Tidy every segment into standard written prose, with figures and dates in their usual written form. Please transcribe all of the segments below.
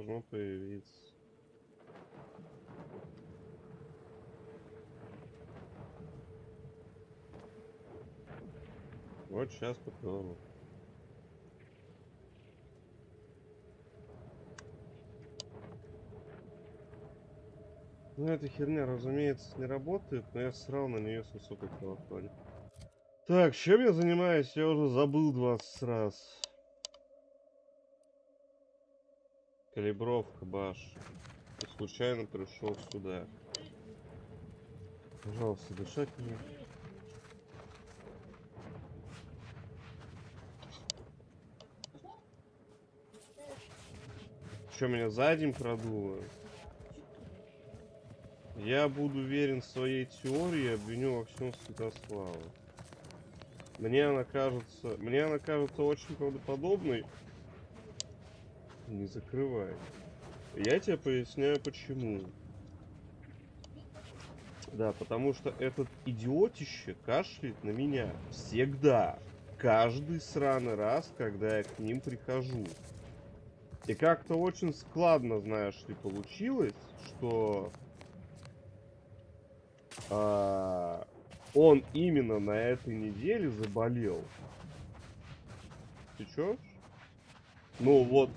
должно появиться. Вот сейчас попробую. Ну, эта херня, разумеется, не работает, но я срал на нее с высокой колокольни. Так, чем я занимаюсь? Я уже забыл 20 раз. Калибровка баш. И случайно пришел сюда. Пожалуйста, дышать мне. Что, меня за день продуло? Я буду уверен в своей теории и обвиню во всем Святослава. Мне она кажется очень правдоподобной. Не закрывай. Я тебе поясняю почему. Да, потому что этот идиотище кашляет на меня всегда. Каждый сраный раз, когда я к ним прихожу. И как-то очень складно, знаешь ли, получилось, что он именно на этой неделе заболел. Ты чё? Ну вот,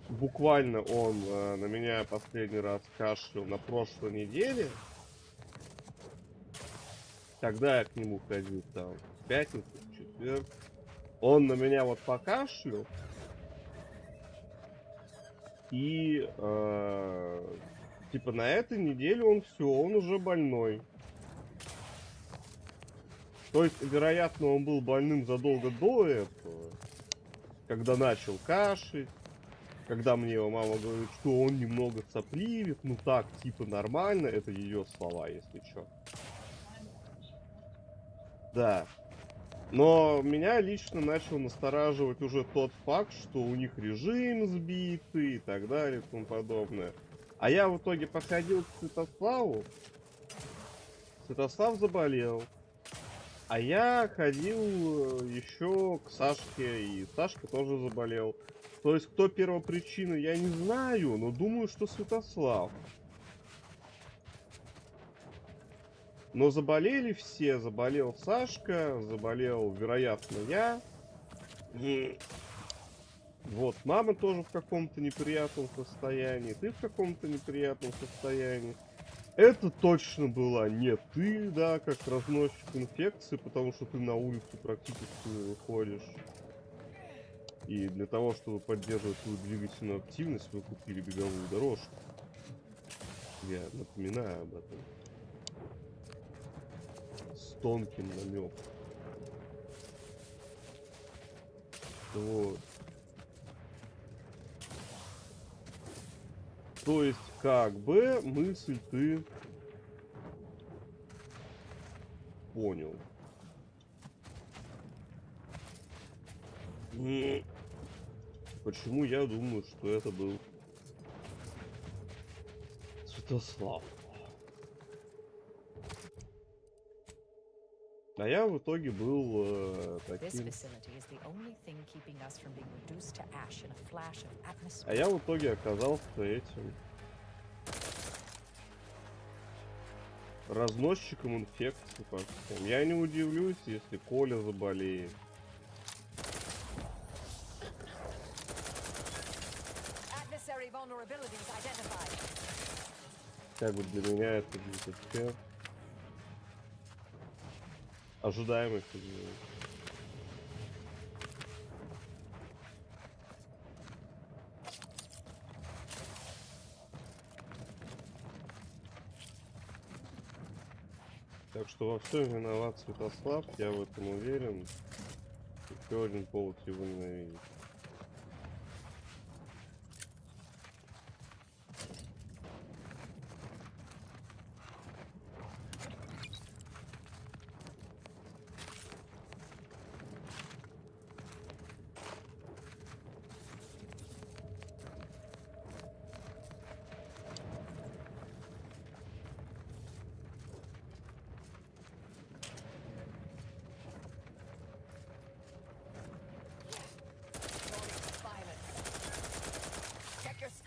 буквально он на меня последний раз кашлял на прошлой неделе. Когда я к нему ходил там, в пятницу, в четверг. Он на меня вот покашлял. И типа на этой неделе он все, он уже больной. То есть, вероятно, он был больным задолго до этого, когда начал кашлять, когда мне его мама говорит, что он немного сопливит, ну так, типа нормально, это ее слова, если что. Да. Но меня лично начал настораживать уже тот факт, что у них режим сбитый и так далее и тому подобное. А я в итоге походил к Святославу. Святослав заболел. А я ходил еще к Сашке, и Сашка тоже заболел. То есть, кто первопричина, я не знаю, но думаю, что Святослав. Но заболели все. Заболел Сашка, заболел, вероятно, я. Вот, мама тоже в каком-то неприятном состоянии, ты в каком-то неприятном состоянии. Это точно была не ты, да, как разносчик инфекции, потому что ты на улицу практически не выходишь. И для того, чтобы поддерживать свою двигательную активность, вы купили беговую дорожку. Я напоминаю об этом. С тонким намеком. Вот. То есть, как бы, мысль ты понял. Почему я думаю, что это был Святослав? А я в итоге был таким... А я в итоге оказался этим... разносчиком инфекции по всем. Я не удивлюсь, если Коля заболеет. Как бы для меня это будет вообще ожидаемый фигня. Так что во всем виноват Святослав, я в этом уверен. Еще один повод его ненавидеть.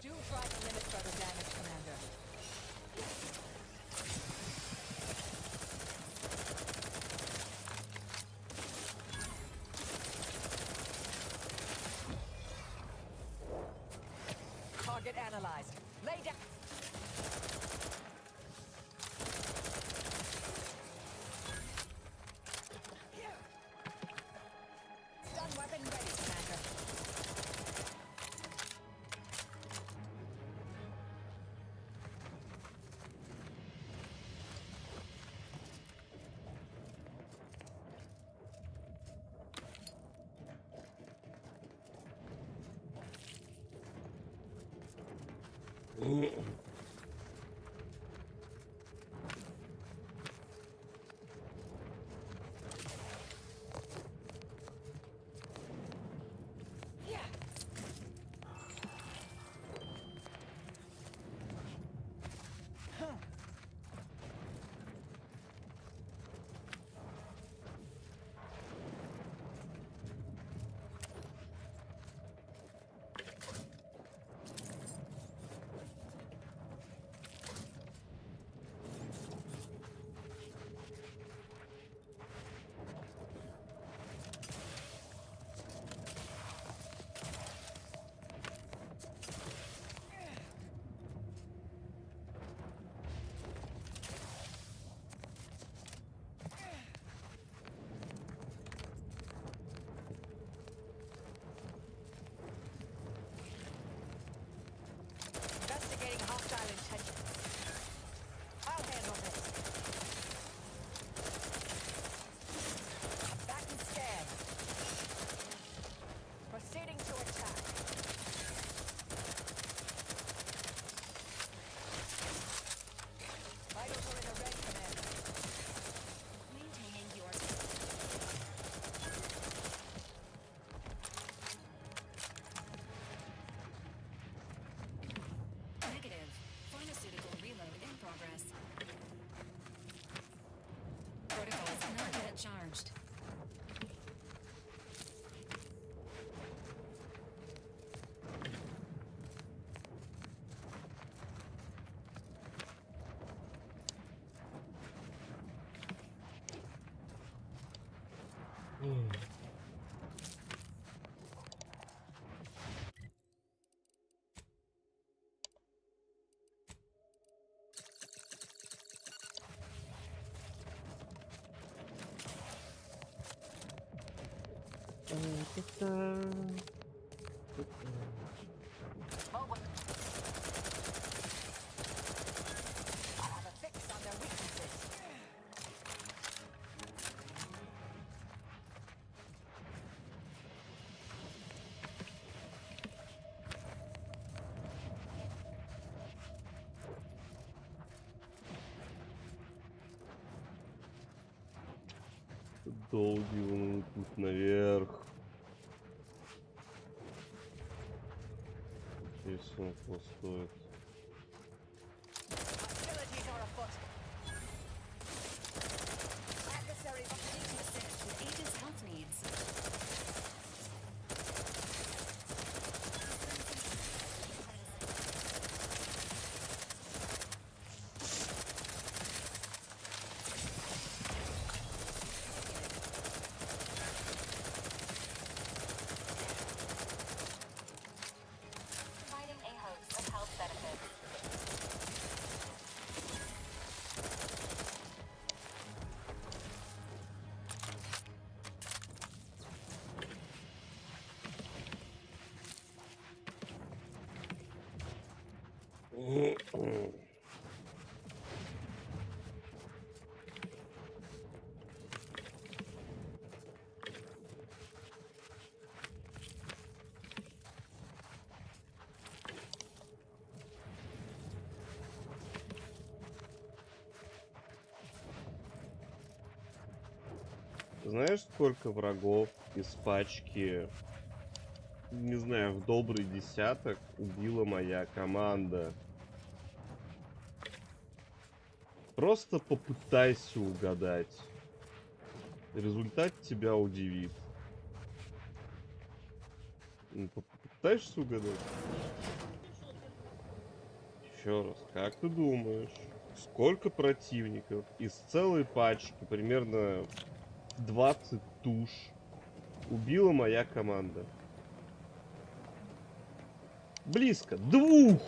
Do try to limit further damage, Commander. Target analyzed. Lay down. Stun weapon ready, Commander. Investigating hostile intention. I'll handle this. Back and scan. Proceeding to attack. Vitals are in the red, Commander. Maintaining your negative. Pharmaceutical reload in progress. Protocols not yet charged. Mobile. I have a fix on their weaknesses. Долгий он путь наверх. Если он стоит. Hostilities are afoot. Adversary Ready to assist with Aegis health needs. Providing a host of health benefits. Знаешь, сколько врагов из пачки, не знаю, в добрый десяток убила моя команда? Просто попытайся угадать. Результат тебя удивит. Попытаешься угадать? Еще раз, как ты думаешь, сколько противников из целой пачки, примерно 20 туш, убила моя команда? Близко. 2!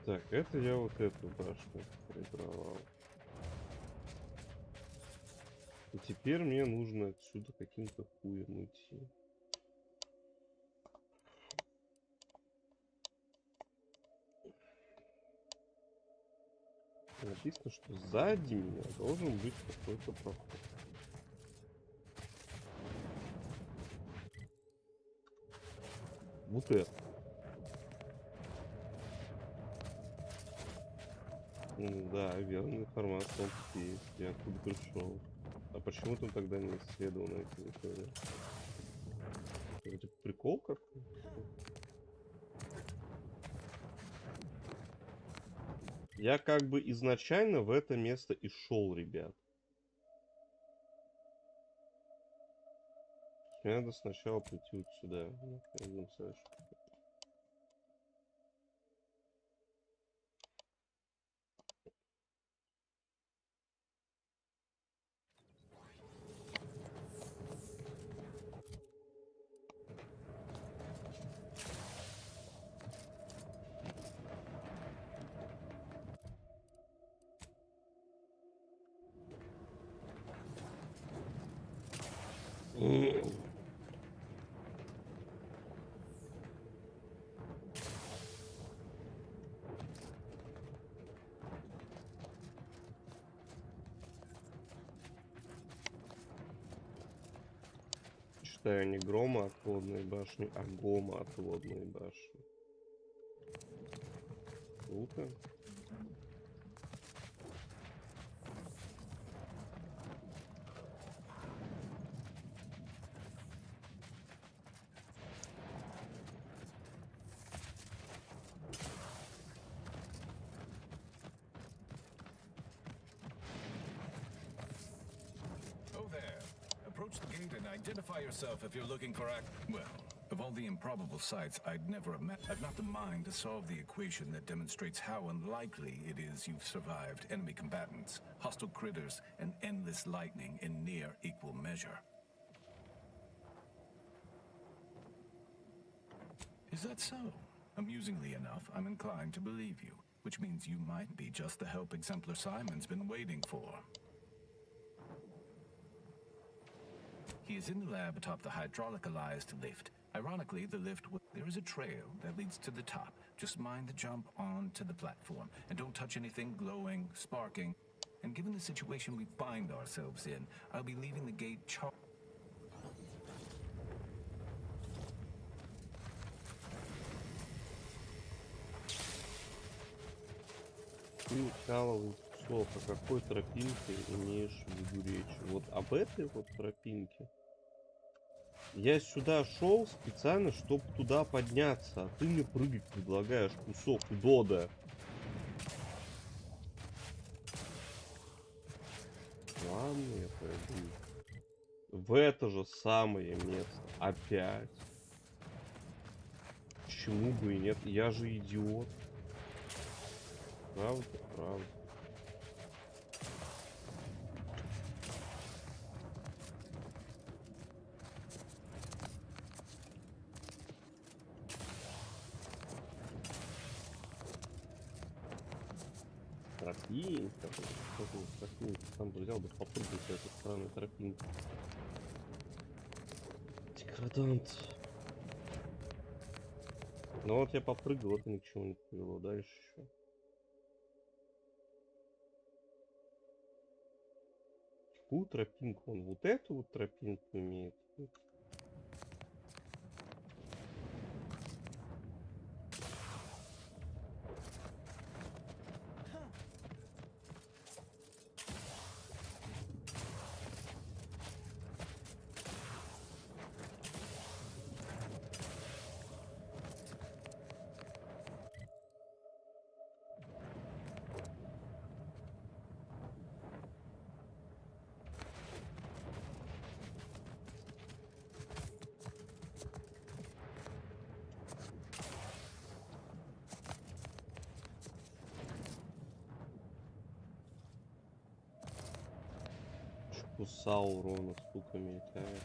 Так, это я вот эту башню прибрал. И теперь мне нужно отсюда каким-то хуем уйти. Написано, что сзади меня должен быть какой-то проход. Вот это. Да, верная информация, он тут есть. Я оттуда пришел. А почему ты тогда не исследовал на этой территории? Это прикол какой? Я как бы изначально в это место и шел, ребят. Мне надо сначала прийти вот сюда. Считаю не грома отводной башни, а гома отводной башни. Круто. Oh there. Approach the gate and identify yourself if you're looking for well, of all the improbable sights, I've not the mind to solve the equation that demonstrates how unlikely it is you've survived enemy combatants, hostile critters, and endless lightning in near equal measure. Is that so? Amusingly enough, I'm inclined to believe you, which means you might be just the help Exemplar Simon's been waiting for. He is in the lab atop the hydraulicalized lift. Ironically, there is a trail that leads to the top. Just mind the jump onto the platform, and don't touch anything glowing, sparking. And given the situation we find ourselves in, I'll be leaving the gate charged. Ты вкалывал псов, о какой тропинке имеешь в виду речь? Вот об этой вот тропинке? Я сюда шел специально, чтобы туда подняться, а ты мне прыгать предлагаешь, кусок дода. Ладно, я пойду. В это же самое место. Опять. Почему бы и нет? Я же идиот. Правда, правда. Тропинка, тропинка. Сам взял бы попрыгнуть с этой странной тропинки. Деградант. Ну вот я попрыгал, это ни к чему не привело. Дальше еще. Какую тропинку? Он вот эту вот тропинку имеет. Куса урона стука мелькает.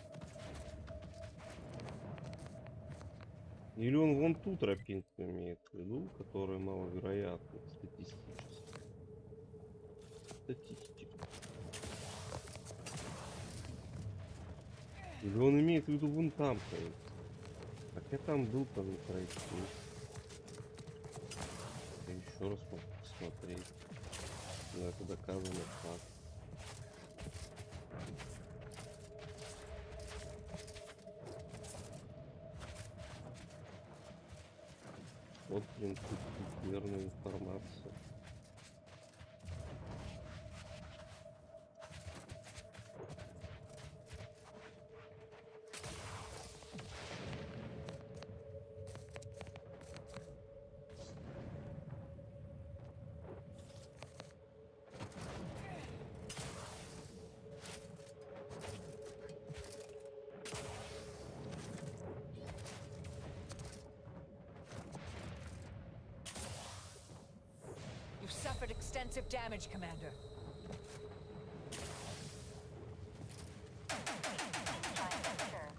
Или он вон ту тропинку имеет в виду, которая маловероятна статистически. Или он имеет в виду вон там стоит. Так я там был, там не пройти. Я еще раз могу посмотреть. Но это доказано факт. Вот, блин, тут верная информация. You've suffered extensive damage, Commander. Try and sure.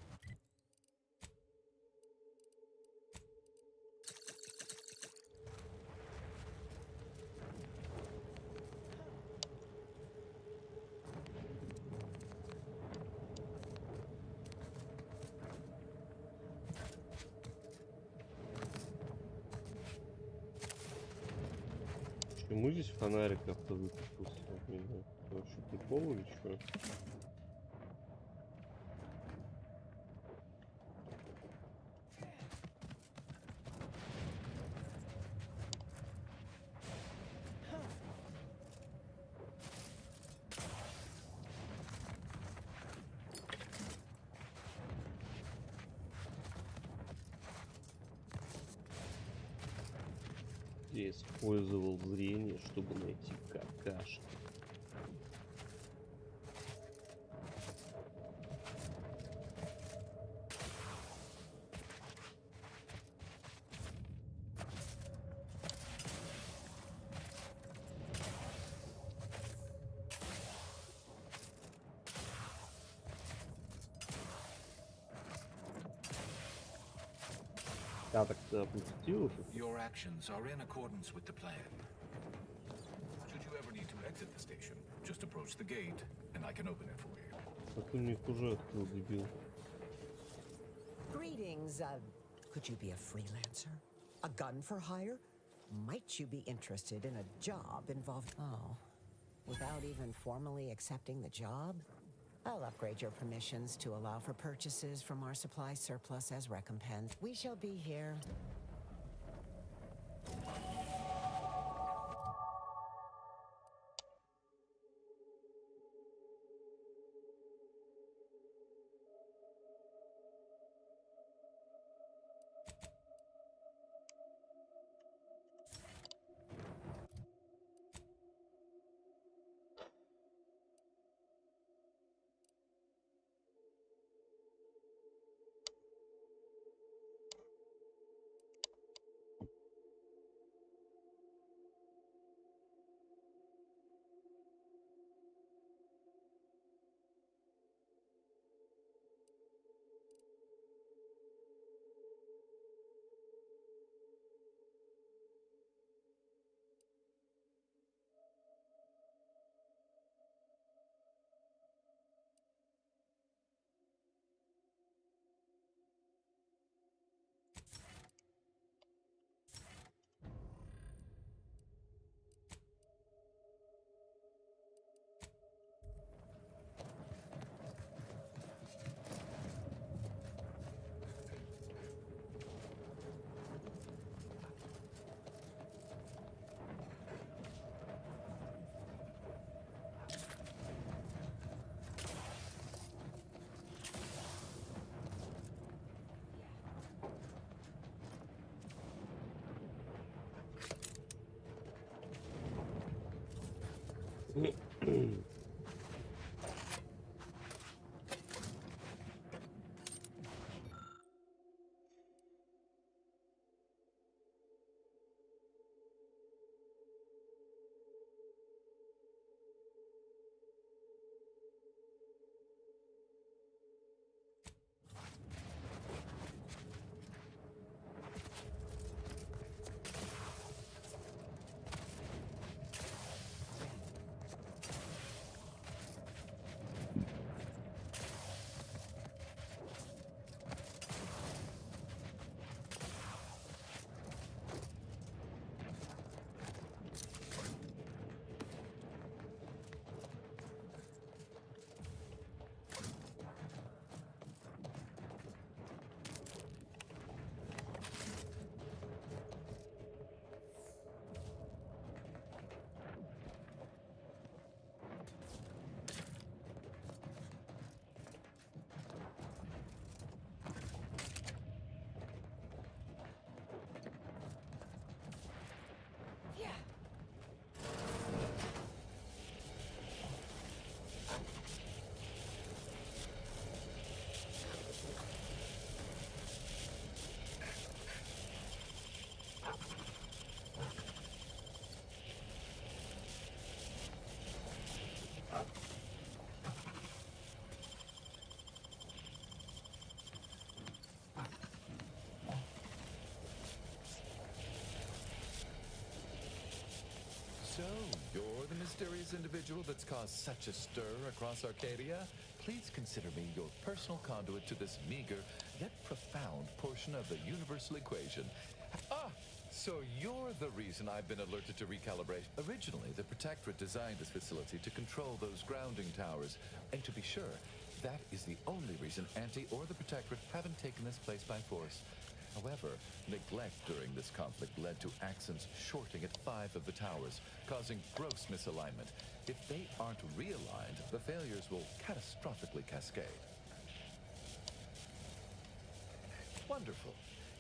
Почему здесь фонарик автовыкупился от меня? Это вообще прикол или что? Я использовал зрение, чтобы найти какашки. Я так-то опустил уже. Your actions are in accordance with the plan. Should you ever need to exit the station, just approach the gate, and I can open it for you. А ты мне их уже открыл, дебил. Greetings, could you be a freelancer? A gun for hire? Might you be interested in a job involved? Oh, without even formally accepting the job? I'll upgrade your permissions to allow for purchases from our supply surplus as recompense. We shall be here. So, you're the mysterious individual that's caused such a stir across Arcadia? Please consider me your personal conduit to this meager, yet profound portion of the universal equation. Ah! So you're the reason I've been alerted to recalibration. Originally, the Protectorate designed this facility to control those grounding towers. And to be sure, that is the only reason Anti or the Protectorate haven't taken this place by force. However, neglect during this conflict led to Axon's shorting at 5 of the towers, causing gross misalignment. If they aren't realigned, the failures will catastrophically cascade. Wonderful.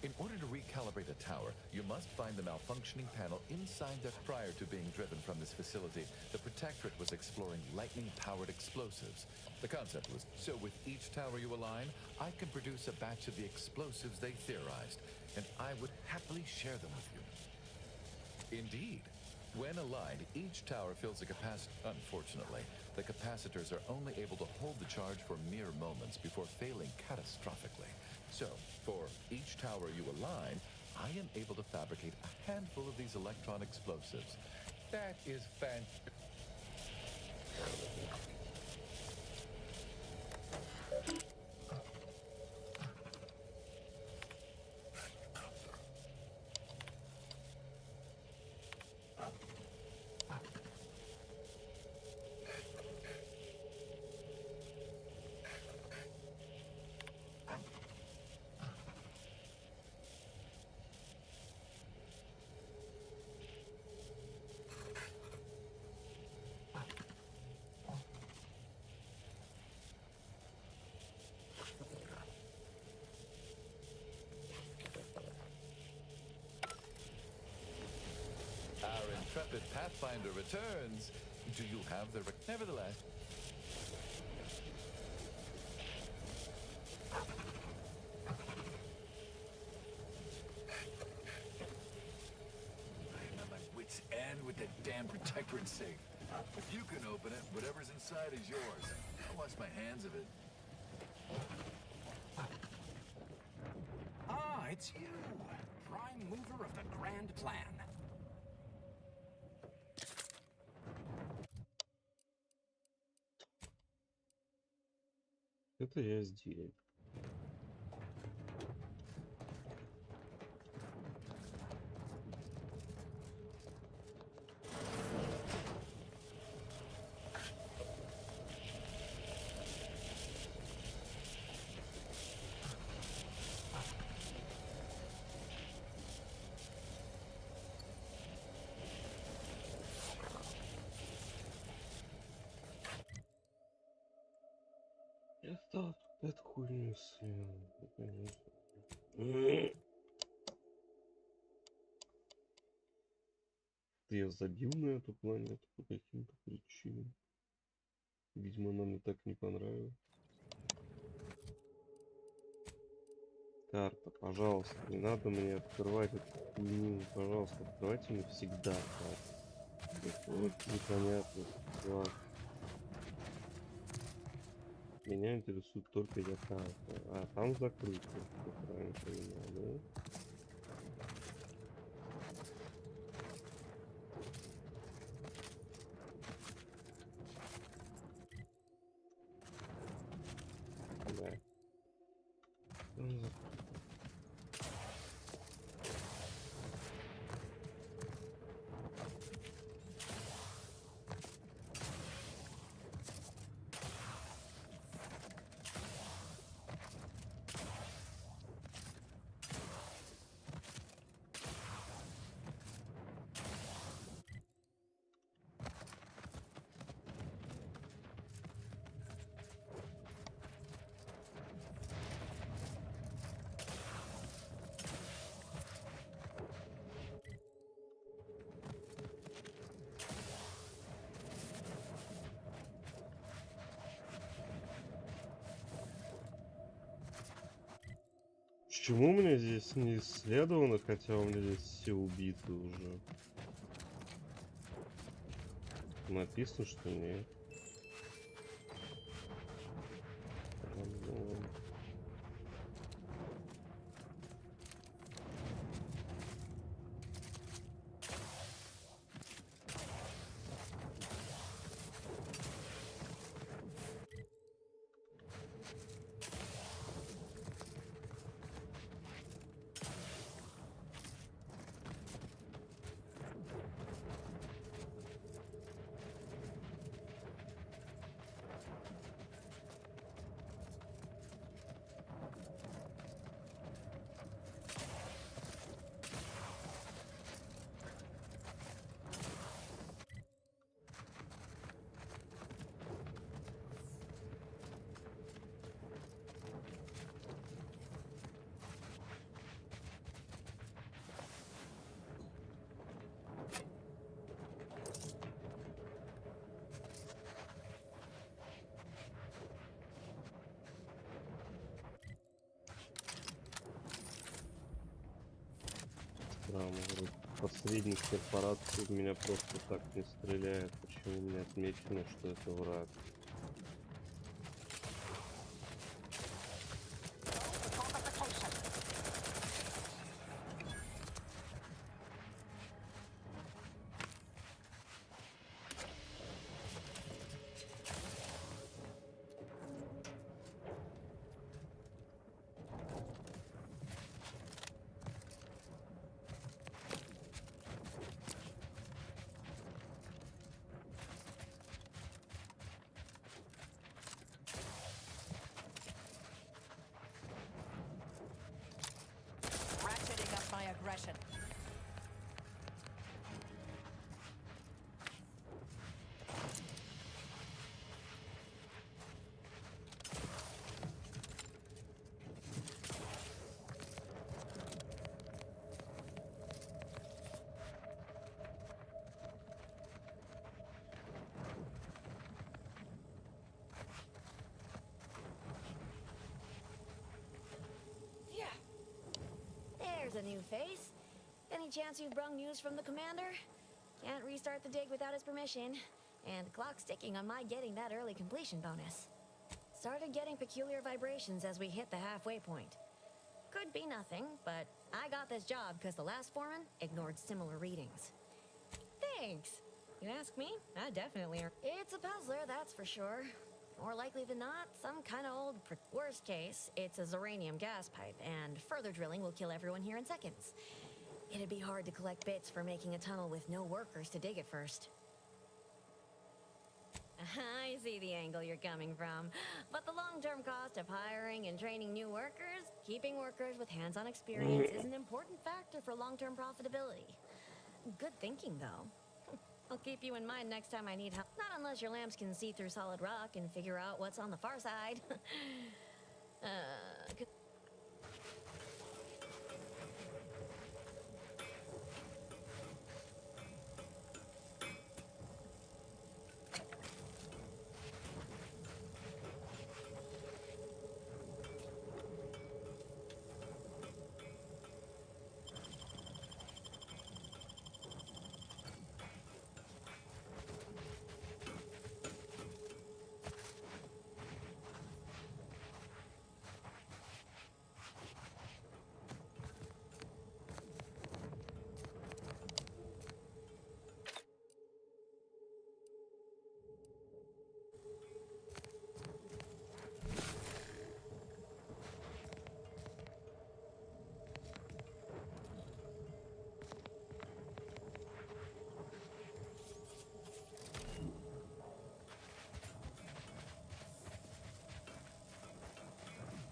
In order to recalibrate a tower, you must find the malfunctioning panel inside there. Prior to being driven from this facility, the Protectorate was exploring lightning-powered explosives. The concept was, so with each tower you align, I can produce a batch of the explosives they theorized, and I would happily share them with you. Indeed. When aligned, each tower fills a capacitor. Unfortunately, the capacitors are only able to hold the charge for mere moments before failing catastrophically. So, for each tower you align, I am able to fabricate a handful of these electron explosives. That is fantastic. Our intrepid Pathfinder returns. Do you have the... Nevertheless... I'm at my wit's end with the damn Protectorate safe. If you can open it, whatever's inside is yours. I'll wash my hands of it. Ah, it's you! Prime mover of the grand plan. Это я сделал. Это хуйню съел, конечно. Ты я забил на эту планету по каким-то причинам. Видимо, она мне так не понравилась. Карта, пожалуйста, не надо мне открывать эту хуйню. Пожалуйста, открывайте мне всегда карту. Это очень непонятно. Ладно. Меня интересует только Якарта. А там закрыто, если я правильно понимаю, да? Да. Там закрыто. Почему у меня здесь не исследовано, хотя у меня здесь все убиты уже? Написано, что нет. Ладно. Там вроде посредник корпорации в меня просто так не стреляет. Почему у меня отмечено, что это враг? Ratcheting up my aggression. Yeah. There's a new face. Any chance you've brung news from the commander? Can't restart the dig without his permission. And the clock's ticking on my getting that early completion bonus. Started getting peculiar vibrations as we hit the halfway point. Could be nothing, but I got this job because the last foreman ignored similar readings. Thanks. You ask me? I definitely are. It's a puzzler, that's for sure. More likely than not, some kind of old... Worst case, it's a Zeranium gas pipe, and further drilling will kill everyone here in seconds. It'd be hard to collect bits for making a tunnel with no workers to dig it first. I see the angle you're coming from. But the long-term cost of hiring and training new workers, keeping workers with hands-on experience is an important factor for long-term profitability. Good thinking, though. I'll keep you in mind next time I need help. Not unless your lamps can see through solid rock and figure out what's on the far side. Could-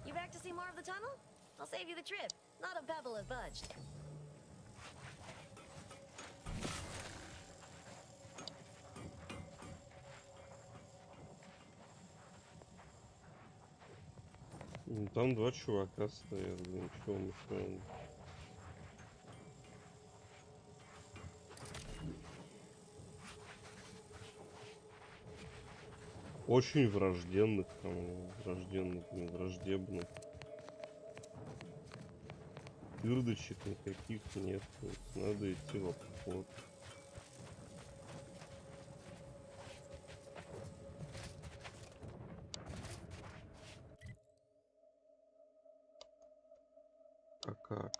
You back to see more of the tunnel? I'll save you the trip. Not a pebble has budged. Там два чувака стоят, блин, чё он еще? Очень враждебных, там, враждебных. Дырдочек никаких нет. Надо идти в обход. А как?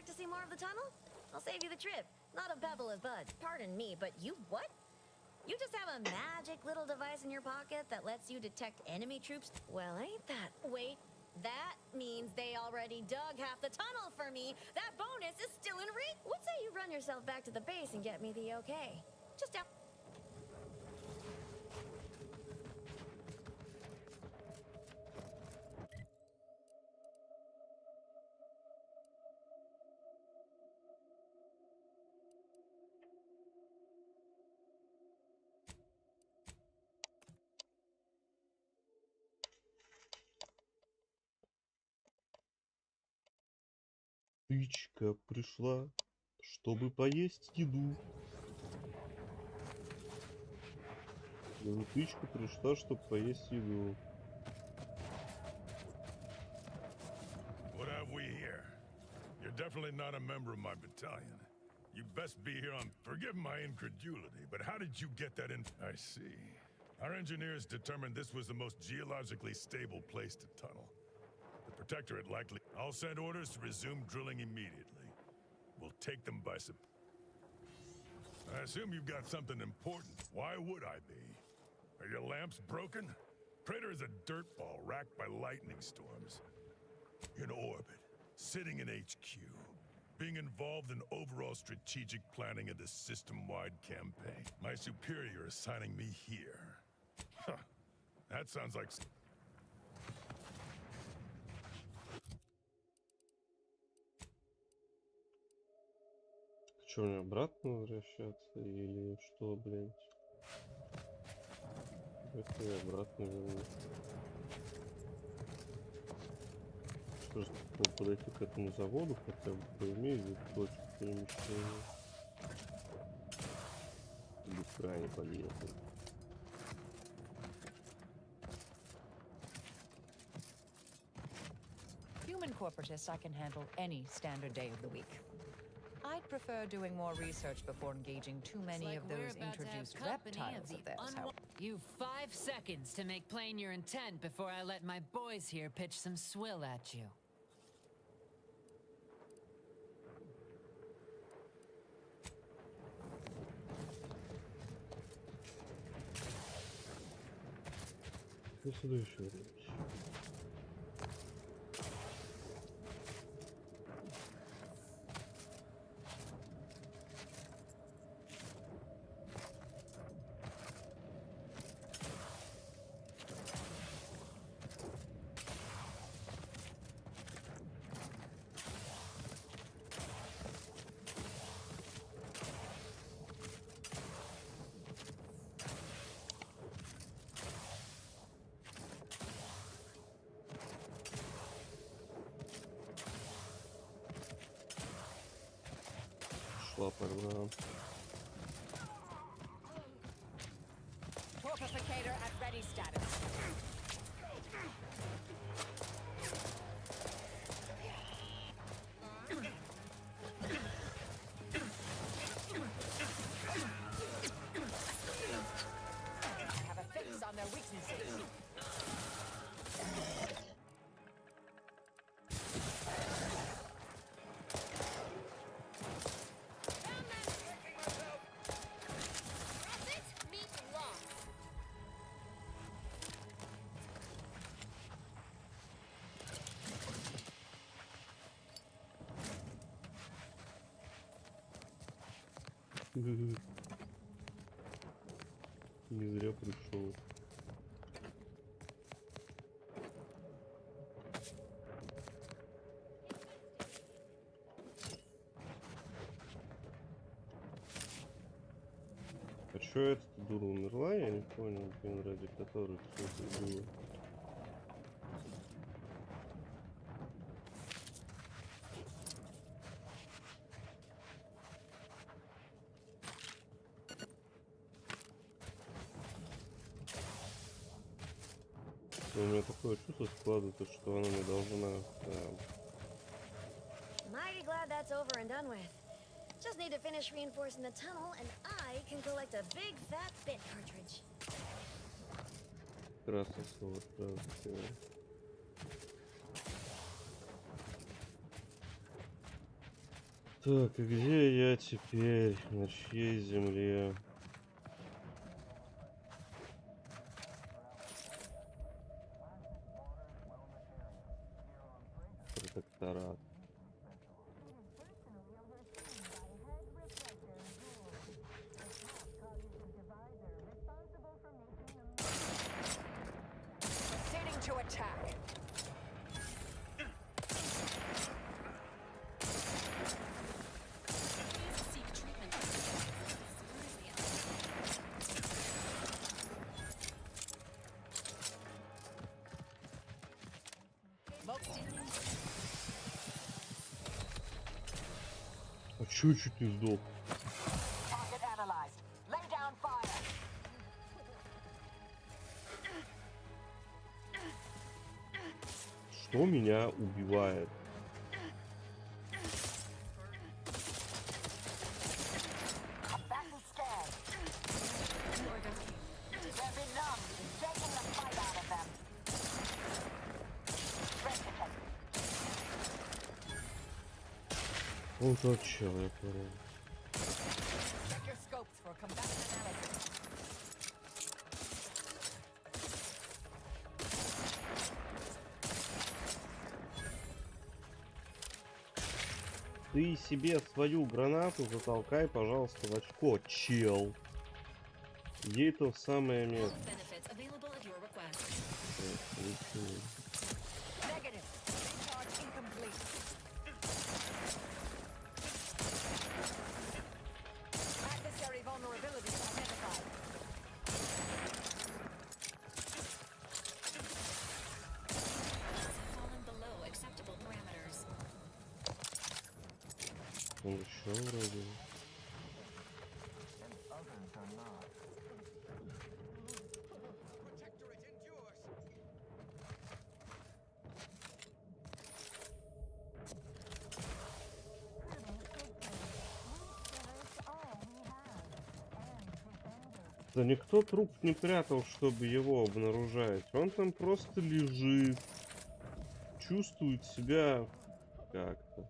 to see more of the tunnel? I'll save you the trip. Not a pebble of buds. Pardon me, but you what? You just have a magic little device in your pocket that lets you detect enemy troops? Well, ain't that... Wait, that means they already dug half the tunnel for me. That bonus is still in reach. What say you run yourself back to the base and get me the okay? Just out... Тычка пришла, чтобы поесть еду. Тычка пришла, чтобы поесть еду. What have we here? You're definitely not a member of my battalion. You best be here on... Forgive my incredulity, but how did you get that in... I see. Our engineers determined this was the most geologically stable place to tunnel. The Protectorate likely... I'll send orders to resume drilling immediately. We'll take them by surprise. I assume you've got something important. Why would I be? Are your lamps broken? Praetor is a dirtball racked by lightning storms. In orbit, sitting in HQ, being involved in overall strategic planning of the system-wide campaign. My superior assigning me here. Huh. That sounds like... Что, мне обратно возвращаться или что, блядь? Это я обратно верну. Что же такого, подойти к этому заводу хотя бы, поимею здесь точку перемещения. Или крайне подъехать. Human corporatists I can handle any standard day of the week. I'd prefer doing more research before engaging too many of those introduced reptiles of theirs. You've 5 seconds to make plain your intent before I let my boys here pitch some swill at you. Ну, сюда еще речь. Шла программа. Torpificator at ready status. I have a fix on their weaknesses. Не зря пришел. А чё эта дура умерла? Я не понял, блин, ради которой все это было. У меня такое чувство складывается, что она не должна... Mighty glad that's over and done with. Just need to finish reinforcing the tunnel, and I can collect a big fat bit cartridge. Красное слово, красное. Так, и где я теперь? На чьей земле? Протекторат. Proceeding to attack. Seek treatment. Smoke standing. А чё чуть не сдох? Target analyzed. Lay down fire. Что меня убивает? Battle scared. They've been numb. Taking the fight out of them. Threat detected. Вот тот чел, я понял. Check your scopes for combatant analysis. Ты себе свою гранату затолкай, пожалуйста, в очко, чел. Ей то самое место. Benefits available at your request. Negative. Recharge incomplete. Adversary vulnerability identified. Have fallen below acceptable parameters. Он еще вроде. Да никто труп не прятал, чтобы его обнаружать. Он там просто лежит. Чувствует себя как-то.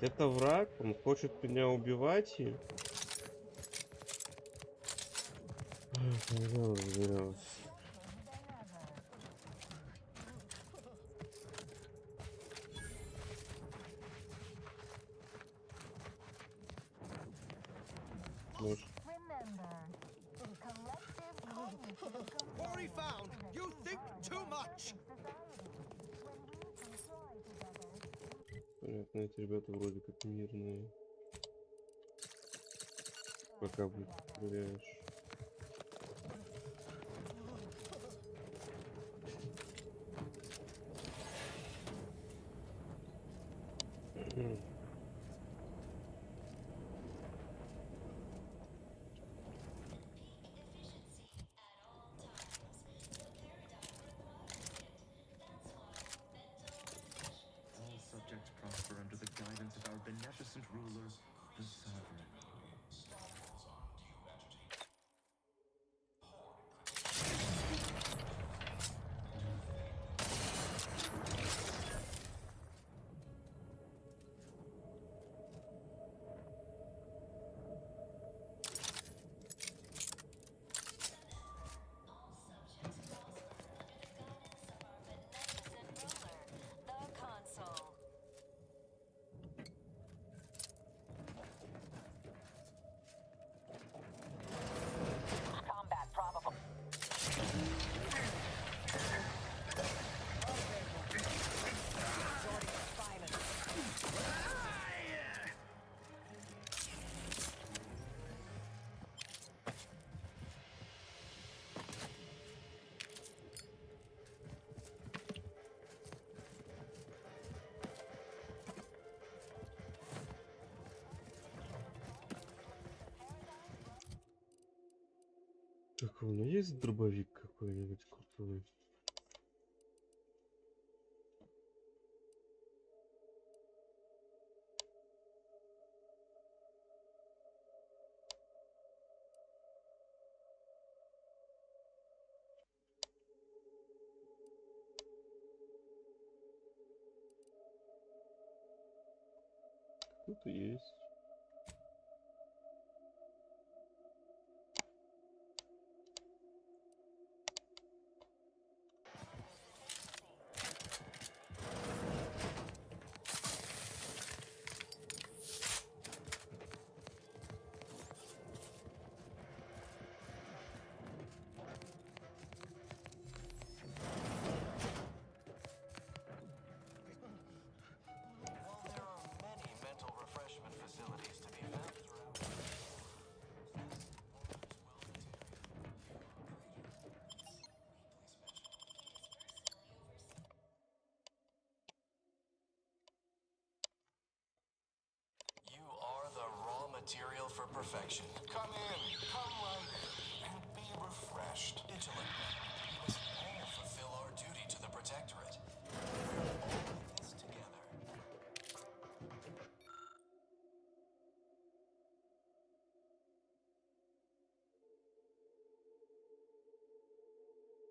Это враг, он хочет меня убивать и... Когда разберемся. Может. Worry found. You think too much. Понятно, эти ребята вроде как мирные. Пока, блядь, проверяешь. All subjects prosper under the guidance of our beneficent ruler, the Sovereign. The console. Combat probable. Resorting to silence. Так, у меня есть дробовик какой-нибудь крутой? Тут и есть. Material for perfection. Come in, come right in, and be refreshed. Vigilant. We must all fulfill our duty to the Protectorate. We're all in this together. It is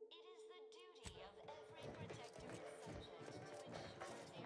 the duty of every Protectorate subject to ensure they are operating at peak efficiency at all times.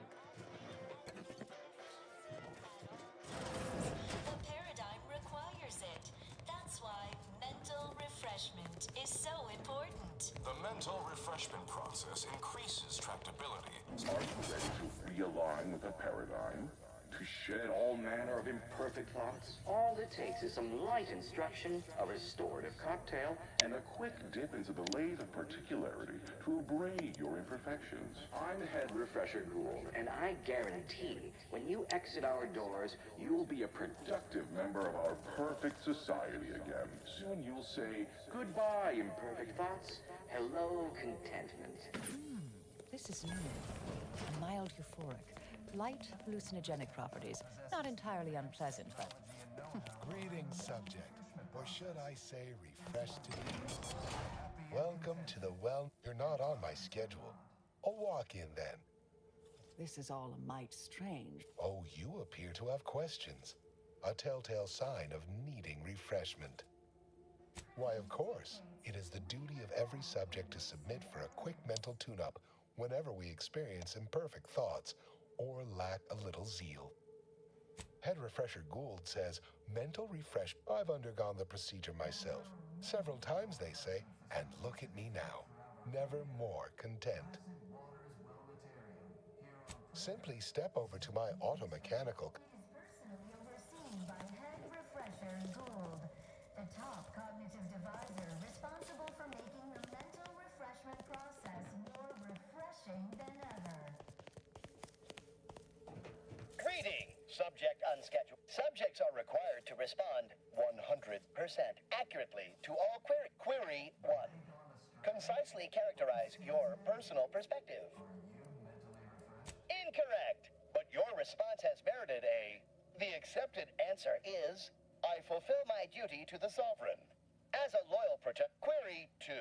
The paradigm requires it. That's why mental refreshment is so important. The mental refreshment process increases tractability. Are you ready to realign with the paradigm? To shed all manner of imperfect thoughts? All it takes is some light instruction, a restorative cocktail, And a quick dip into the lathe of particularity to abrade your imperfections. I'm Head Refresher Gould, and I guarantee when you exit our doors, you'll be a Productive member of our perfect society again. Soon you'll say, goodbye, imperfect thoughts. Hello, contentment. This is new. A mild euphoric. Light hallucinogenic properties. Not entirely unpleasant, but... Greetings, subject. Or should I say refreshed to be? Welcome to the You're not on my schedule. A walk-in, then. This is all a mite strange. Oh, you appear to have questions. A telltale sign of needing refreshment. Why, of course. It is the duty of every subject to submit for a quick mental tune-up whenever we experience imperfect thoughts or lack a little zeal. Head Refresher Gould says, mental refresh. I've undergone the procedure myself. Several times, they say, and look at me now. Never more content. Simply step over to my automechanical... Personally overseen by Head Refresher Gould, the top cognitive divisor responsible for making the mental refreshment process more refreshing than ever. Greetings, subject unscheduled. Subjects are required to respond 100% accurately to all query. Query 1. Concisely characterize your personal perspective. Incorrect, but your response has merited a... The accepted answer is, I fulfill my duty to the Sovereign. As a loyal protect... Query 2.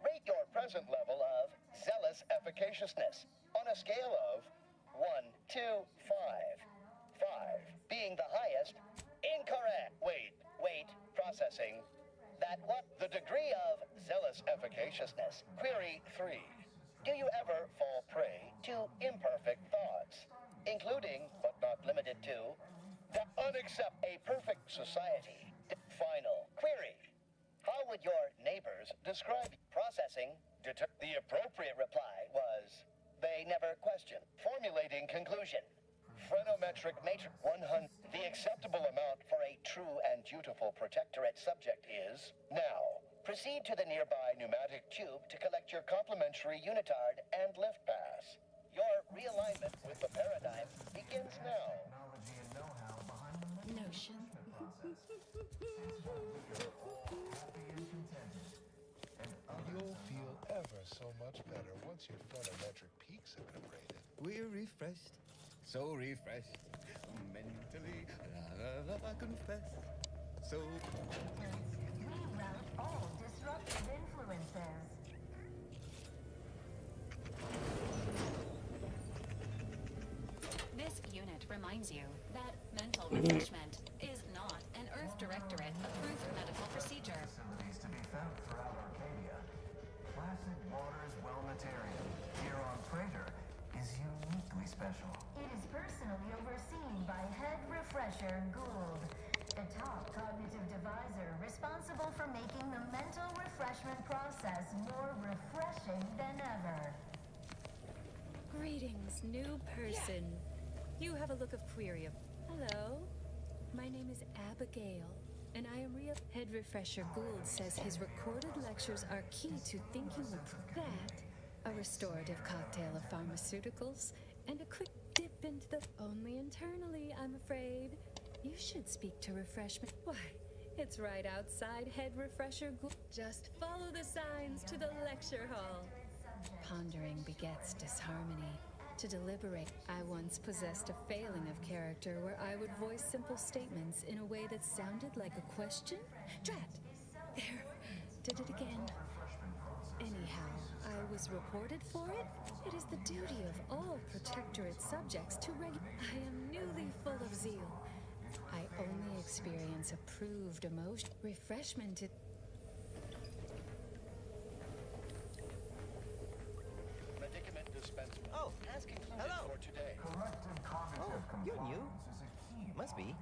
Rate your present level of zealous efficaciousness on a scale of 1 to 5. 5 being the highest. Incorrect. Wait. Processing. That what? The degree of zealous efficaciousness. Query 3. Do you ever fall prey to imperfect thoughts, including, but not limited to, the unaccept a perfect society? Final. Query. How would your neighbors describe processing? The appropriate reply was, they never question. Formulating conclusion. Phrenolometric matrix 100. The acceptable amount for a true and dutiful protectorate subject is now. Proceed to the nearby pneumatic tube to collect your complimentary unitard and lift pass. Your realignment with the paradigm begins now. Notion. You'll feel ever so much better once your phrenolometric peaks have been abraded. We're refreshed. So refreshed. Mentally, I confess. So... Reroute all disruptive influences. This unit reminds you that mental refreshment is not an Earth Directorate approved medical procedure. Facilities to be found throughout Arcadia. Placid Waters Wellnetarium, here on Praetor, is uniquely uniquely special. It is personally overseen by Head Refresher Gould, the top cognitive divisor responsible for making the mental refreshment process more refreshing than ever. Greetings, new person. You have a look of query of... Hello, my name is Abigail, and I am real... Head Refresher Gould says his recorded lectures are key to thinking with that, a restorative cocktail of pharmaceuticals, and a quick dip into the... Only internally, I'm afraid. You should speak to refreshment. Why, it's right outside Head Refresher Gould. Just follow the signs to the lecture hall. Pondering begets disharmony. To deliberate, I once possessed a failing of character where I would voice simple statements in a way that sounded like a question. Drat! There, did it again. Anyhow, I was reported for it. It is the duty of all Protectorate subjects to I am newly full of zeal. I only experience approved emotion. Refreshment it... Medicament dispensement. Oh, has concluded hello. for today. Corrective cognitive You're new. compliance is a key Must be.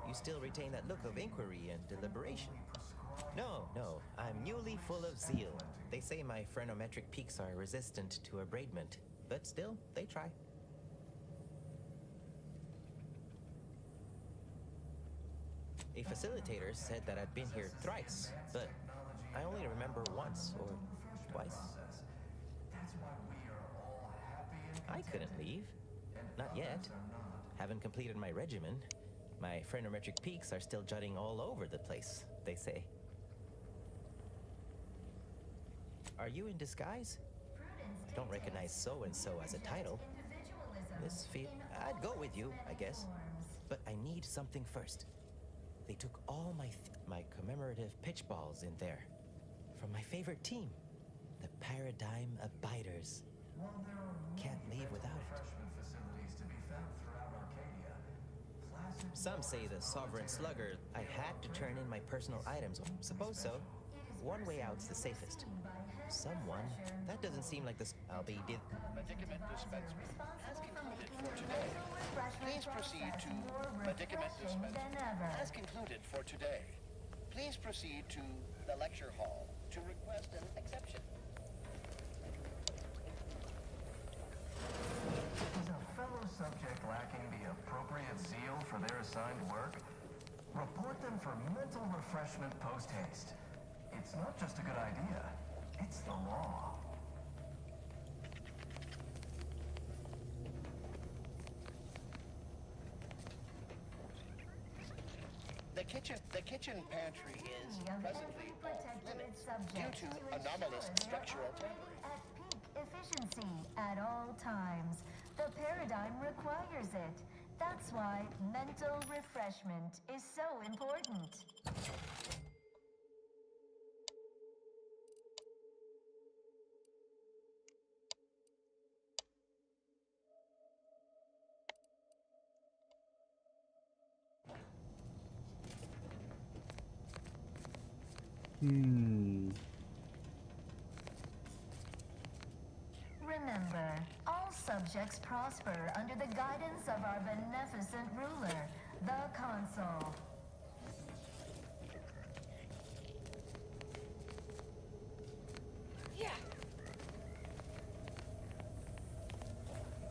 You still retain that look of inquiry and deliberation. No, I'm newly full of zeal. They say my phrenometric peaks are resistant to abradement, but still, they try. A facilitator said that I'd been here thrice, but I only remember once or twice. I couldn't leave. Not yet. Haven't completed my regimen. My phrenometric peaks are still jutting all over the place, they say. Are you in disguise? I don't recognize so-and-so as a title. This I'd go with you, I guess. But I need something first. They took all my commemorative pitch balls in there. From my favorite team, the Paradigm Abiders. Can't leave without it. Some say the Sovereign Slugger, I had to turn in my personal items. Suppose so. One way out's the safest. Someone? That doesn't seem like this. I'll be Medicament dispensement has concluded for today. Please proceed to medicament dispensement has concluded for today. Please proceed to the lecture hall to request an exception. Is a fellow subject lacking the appropriate zeal for their assigned work? Report them for mental refreshment post-haste. It's not just a good idea, it's the law. The kitchen pantry is presently off limits due to anomalous structural tampering. At peak efficiency at all times. The paradigm requires it. That's why mental refreshment is so important. Remember, all subjects prosper under the guidance of our beneficent ruler, the Consul.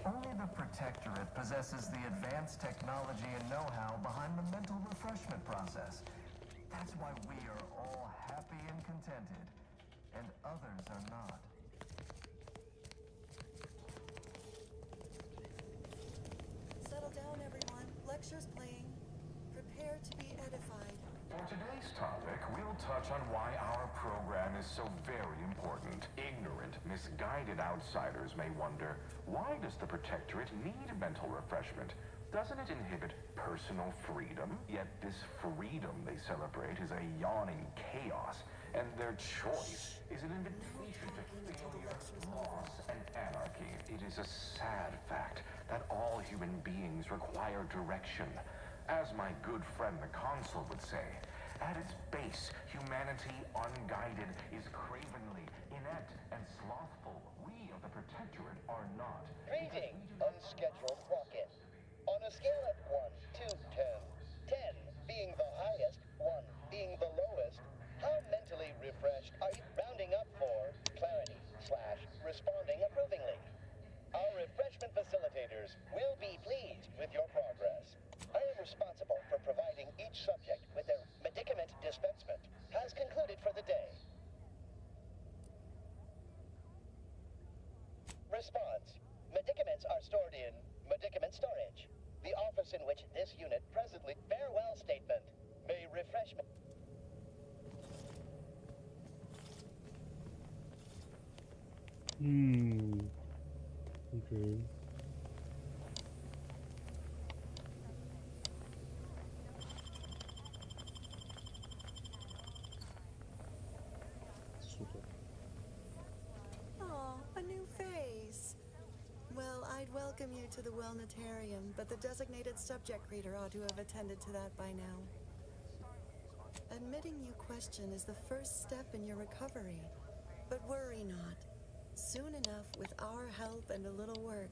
Only the Protectorate possesses the advanced technology and know-how behind the mental refreshment process. That's why we are all happy and contented, and others are not. Settle down, everyone. Lecture's playing. Prepare to be edified. For today's topic, we'll touch on why our program is so very important. Ignorant, misguided outsiders may wonder, why does the Protectorate need mental refreshment? Doesn't it inhibit personal freedom? Yet this freedom they celebrate is a yawning chaos, and their choice is an invitation to failure, loss, and anarchy. It is a sad fact that all human beings require direction. As my good friend the Consul would say, at its base, humanity unguided is cravenly, inept, and slothful. We of the Protectorate are not. Greeting, a unscheduled walk-in. On a scale of 1 to 10, 10 being the highest, 1 being the lowest, how mentally refreshed are you? Rounding up for clarity / responding approvingly. Our refreshment facilitators will be pleased with your progress. I am responsible for providing each subject with their medicament dispensement. Has concluded for the day. Response. Medicaments are stored in medicament storage. The office in which this unit presently... Farewell statement. May refreshment... Okay. Супер. Oh, a new face. Well, I'd welcome you to the Wellnetarium, but the designated subject reader ought to have attended to that by now. Admitting you question is the first step in your recovery. But worry not. Soon enough, with our help and a little work,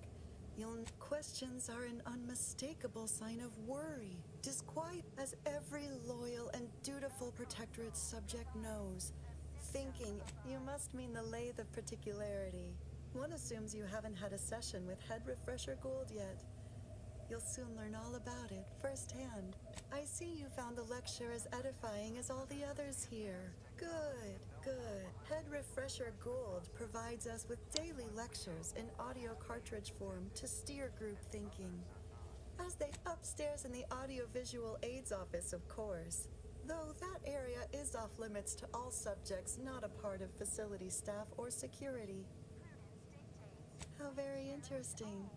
questions are an unmistakable sign of worry, disquiet, as every loyal and dutiful Protectorate subject knows. Thinking, you must mean the lathe of particularity. One assumes you haven't had a session with Head Refresher Gould yet. You'll soon learn all about it, firsthand. I see you found the lecture as edifying as all the others here. Good, good. Head Refresher Gould provides us with daily lectures in audio cartridge form to steer group thinking. As they upstairs in the audiovisual aids office, of course. Though that area is off limits to all subjects not a part of facility staff or security. How very interesting.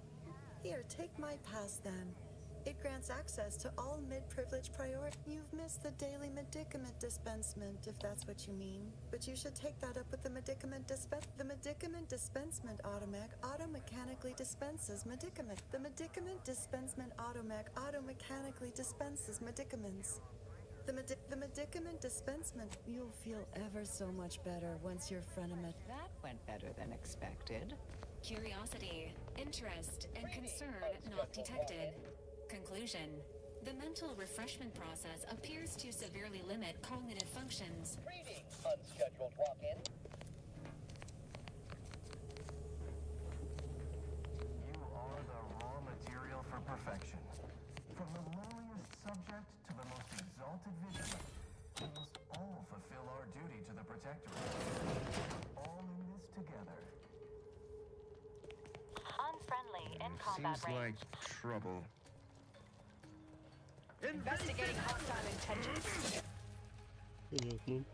Here, take my pass then. It grants access to all mid-privilege priority. You've missed the daily medicament dispensement, if that's what you mean. But you should take that up with the medicament The medicament dispensement automac auto-mechanically dispenses medicament. The medicament dispensement automac auto-mechanically dispenses medicaments. The medicament dispensement, you'll feel ever so much better once you're frenemies. That went better than expected. Curiosity, interest, and concern not detected. Conclusion. The mental refreshment process appears to severely limit cognitive functions. Greetings, unscheduled walk-in. You are the raw material for perfection. From the lowliest subject to the most exalted vigilant, we must all fulfill our duty to the Protectorate. All in this together. Unfriendly in combat Seems range. like trouble. Investigating hostile intentions. Понятно.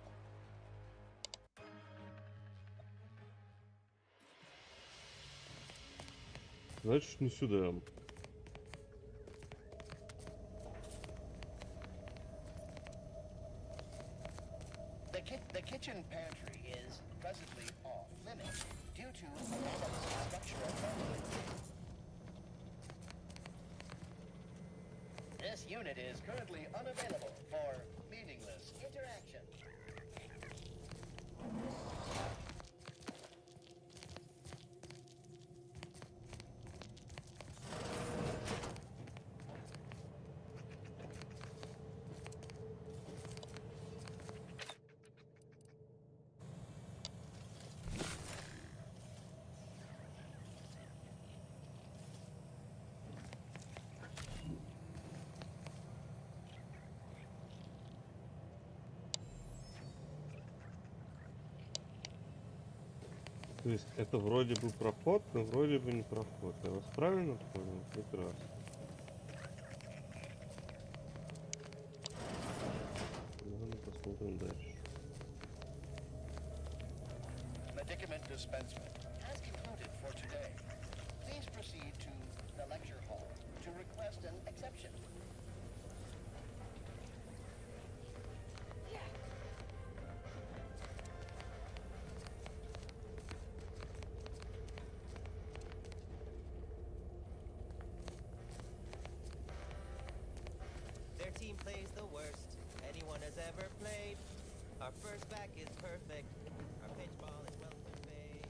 Значит, не сюда. The kitchen pantry is presently off limits due to anomalous structural problems. This unit is currently unavailable for meaningless interaction. То есть это вроде бы проход, но вроде бы не проход. Я вас правильно понял? Прекрасно. Ладно, посмотрим дальше. Medicament dispensement has concluded for today. Please proceed to the lecture hall to request an exception. Their team plays the worst anyone has ever played. Our first back is perfect. Our pitch ball is well conveyed.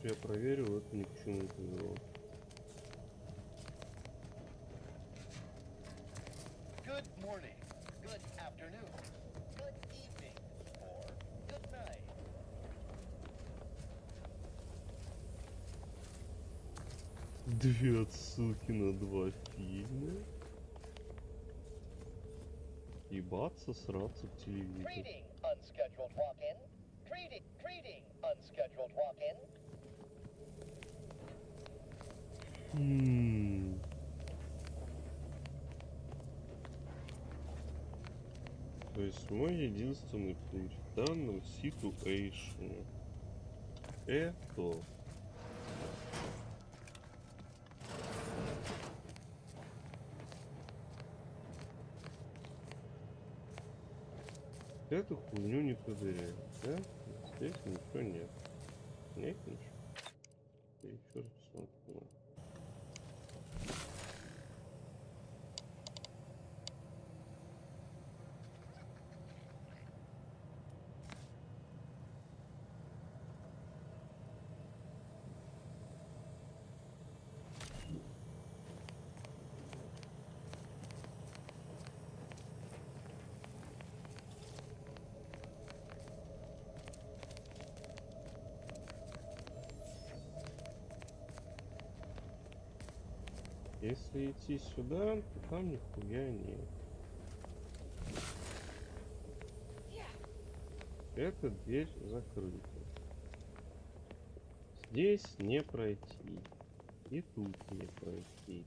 что я проверил, это ни к чему не привело. Good morning, good afternoon, good evening, or good night. Две отсылки на 2 фильма. Ебаться, сраться в телевизор. Greeting, unscheduled walk-in. Greeting, unscheduled walk-in. То есть мой единственный путь в данном ситуэйшне это эту хуйню не проверяю, да? Здесь ничего нет. Нет ничего. Я еще раз посмотрю. Если идти сюда, то там нихуя нет. Эта дверь закрыта. Здесь не пройти. И тут не пройти.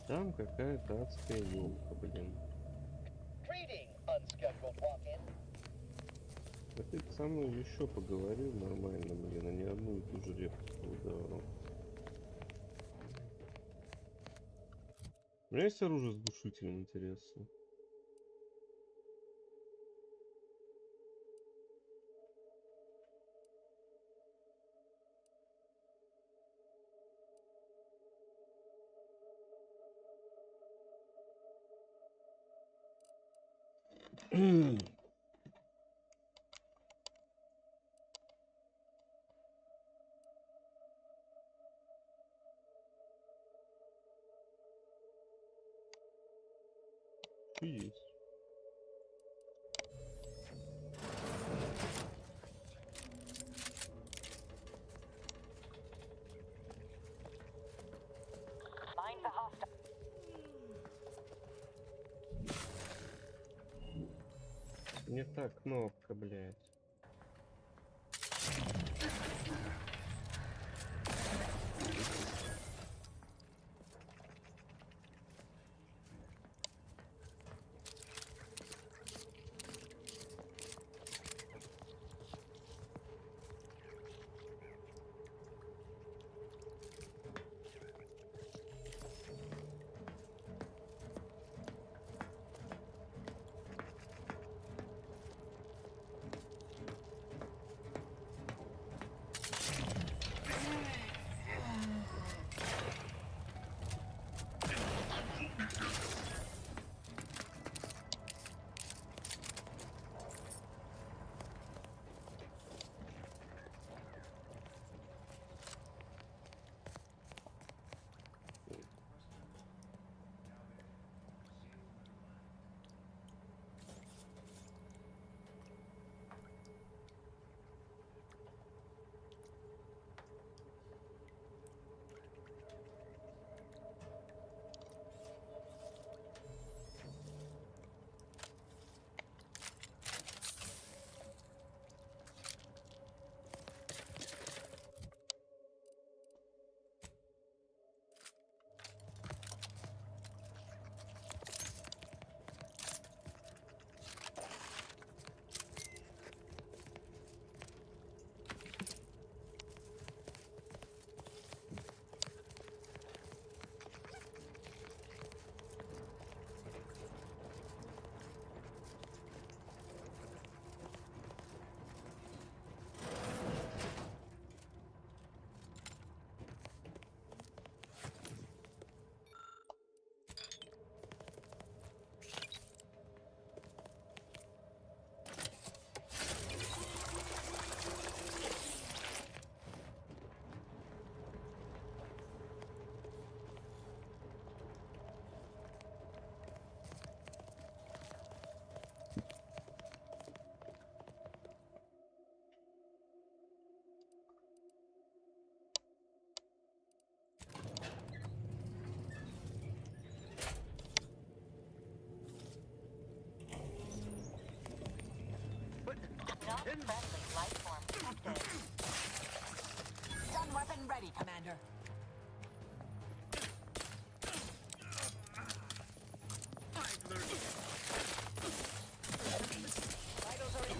Там какая-то адская елка, блин. Greeting, unscheduled walk-in. А ты со мной еще поговорил нормально, блин, а не одну и ту же реплику выдавал. У меня есть оружие с глушителем, интересно. Есть. Не та кнопка, блядь. Friendly life form detected. Stun weapon ready, Commander. Vitals are in.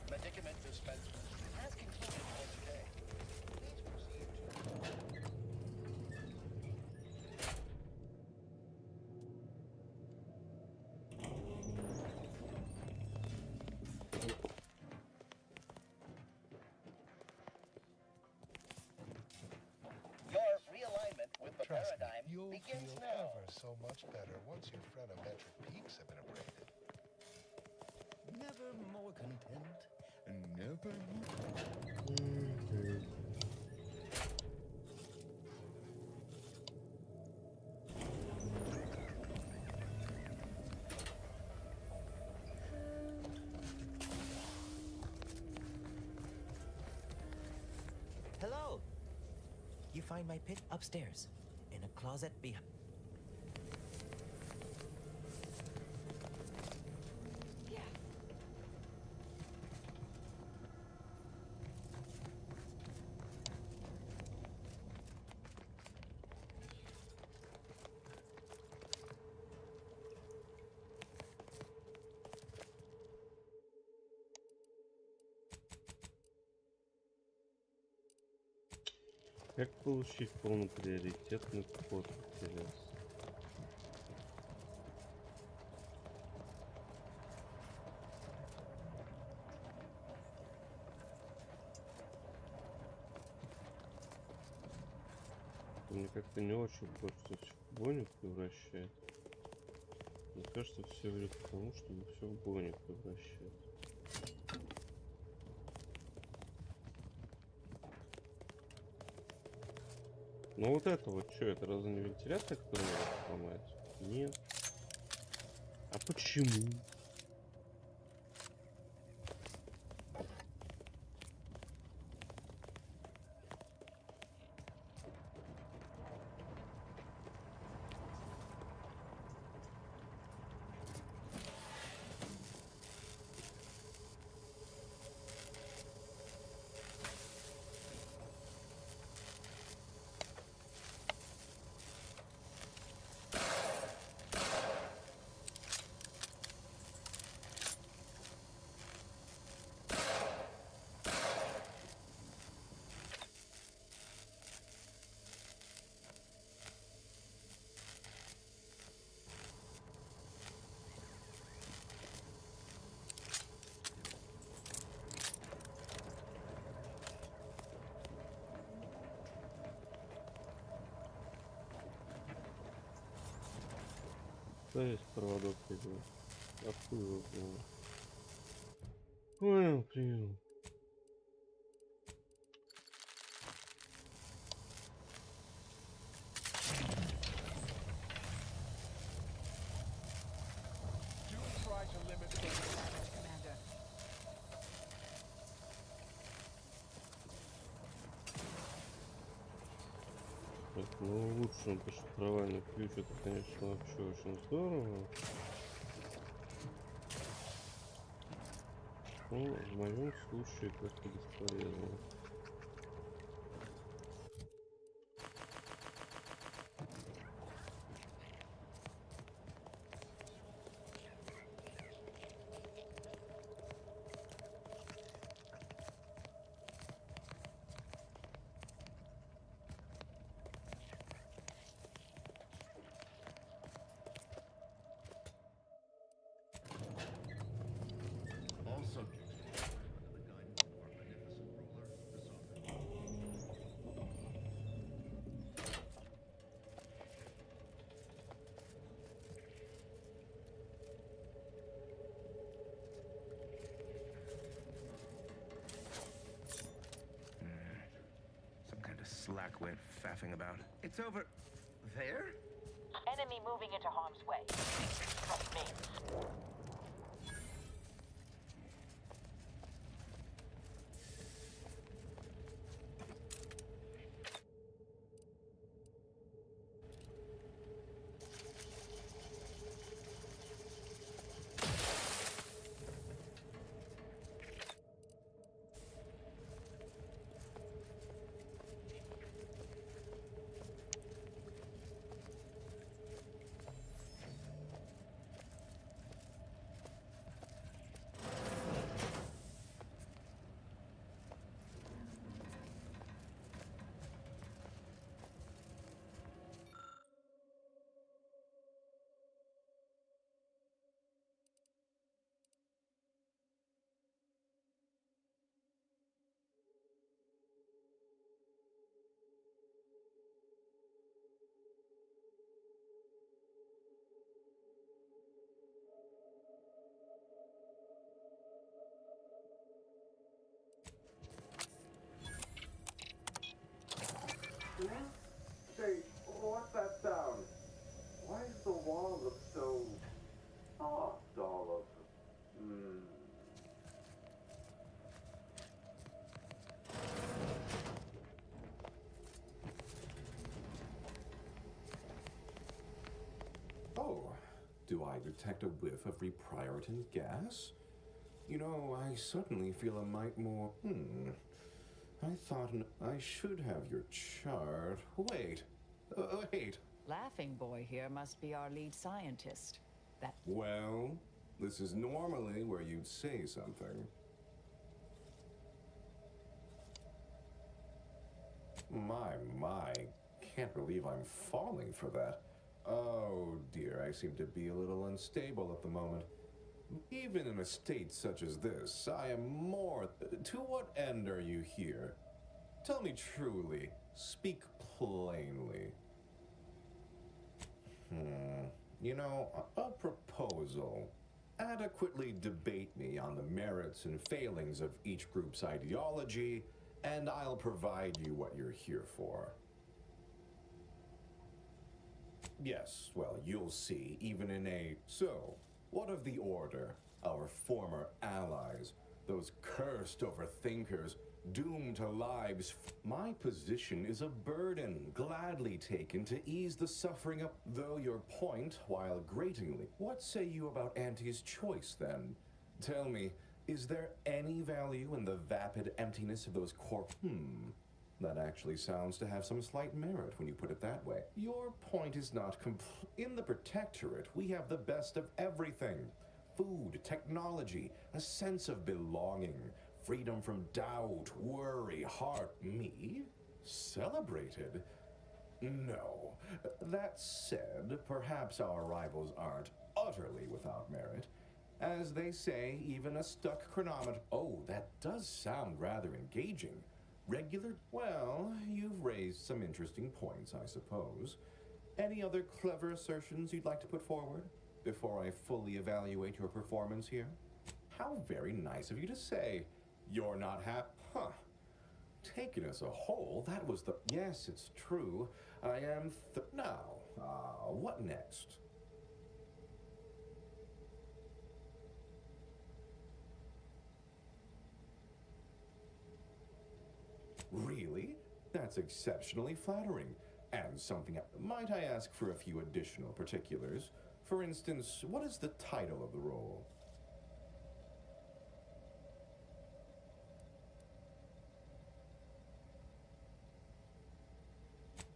Medicament dispensary has concluded for today. Please proceed to... Your realignment with the Trust me, paradigm you'll begins feel now. ever so much better once your phrenometric peaks have been abraded. Never more content, and never more. Hello! You find my pit upstairs, in a closet behind. Как получить полноприоритетный вход, интересно? Мне как-то не очень хочется все в боню превращать. Мне кажется, все идет к тому, чтобы все в боню превращать. Ну вот это вот что, это разве не вентиляция, которую надо сломать? Нет. А почему? Да, есть проводок идет. Откуда его было? Понял, принял. Так, ну лучше пошифровальный ключ, это, конечно, вообще очень здорово. Но в моем случае как-то бесполезно. All subjects under the guidance of our beneficent ruler, slackwit faffing about. It's over there? Enemy moving into harm's way. Trust me. Hey, what's that sound? Why does the wall look so soft all of Oh, do I detect a whiff of reprioritin gas? You know, I suddenly feel a mite more, I thought I should have your chart. Wait. Wait. Laughing Boy here must be our lead scientist. That. Well, this is normally where you'd say something. My. Can't believe I'm falling for that. Oh dear, I seem to be a little unstable at the moment. Even in a state such as this, I am more... To what end are you here? Tell me truly. Speak plainly. You know, a proposal. Adequately debate me on the merits and failings of each group's ideology, and I'll provide you what you're here for. Yes, well, you'll see, even in a... So, what of the Order, our former allies, those cursed overthinkers, doomed to lives? My position is a burden, gladly taken to ease the suffering of... Though your point, while gratingly... What say you about Auntie's choice, then? Tell me, is there any value in the vapid emptiness of those That actually sounds to have some slight merit when you put it that way. Your point is not complete. In the Protectorate, we have the best of everything. Food, technology, a sense of belonging, freedom from doubt, worry, heart. Me? Celebrated? No. That said, perhaps our rivals aren't utterly without merit. As they say, even a stuck chronometer... Oh, that does sound rather engaging. Regular? Well, you've raised some interesting points, I suppose. Any other clever assertions you'd like to put forward before I fully evaluate your performance here? How very nice of you to say. You're not Huh. Taken as a whole, that was the... Yes, it's true. I am Now, what next? Really? That's exceptionally flattering. And something... Might I ask for a few additional particulars? For instance, what is the title of the role?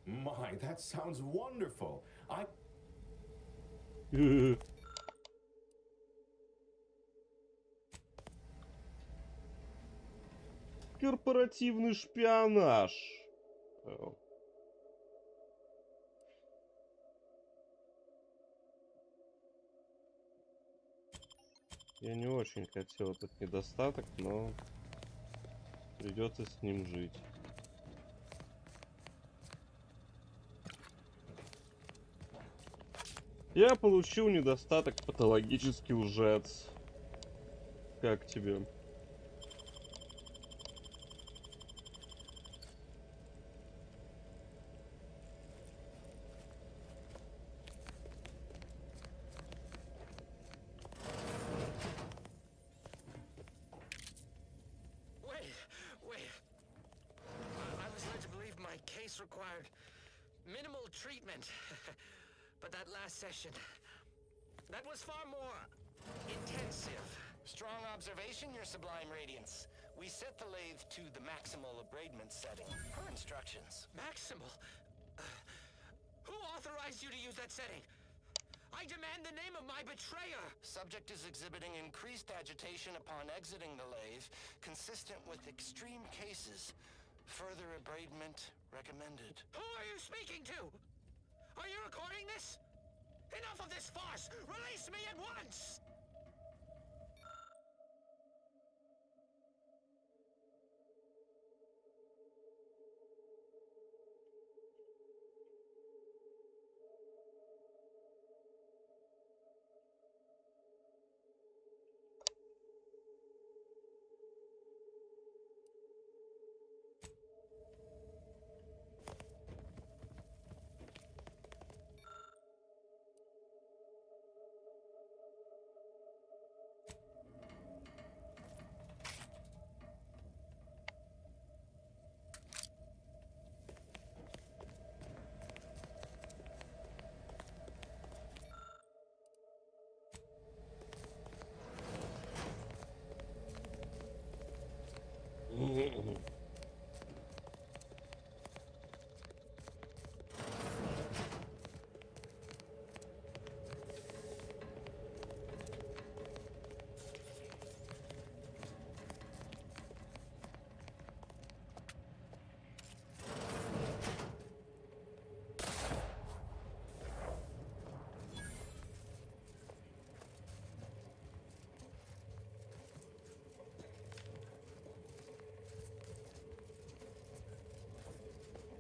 My, that sounds wonderful. Корпоративный шпионаж. Я не очень хотел этот недостаток, но придется с ним жить. Я получил недостаток патологический лжец. Как тебе? required minimal treatment. But that last session, that was far more intensive. Strong observation, Your Sublime Radiance. We set the lathe to the maximal abradement setting, per instructions. Maximal? Who authorized you to use that setting? I demand the name of my betrayer! Subject is exhibiting increased agitation upon exiting the lathe, consistent with extreme cases. Further abradement recommended. Who are you speaking to? Are you recording this? Enough of this farce! Release me at once!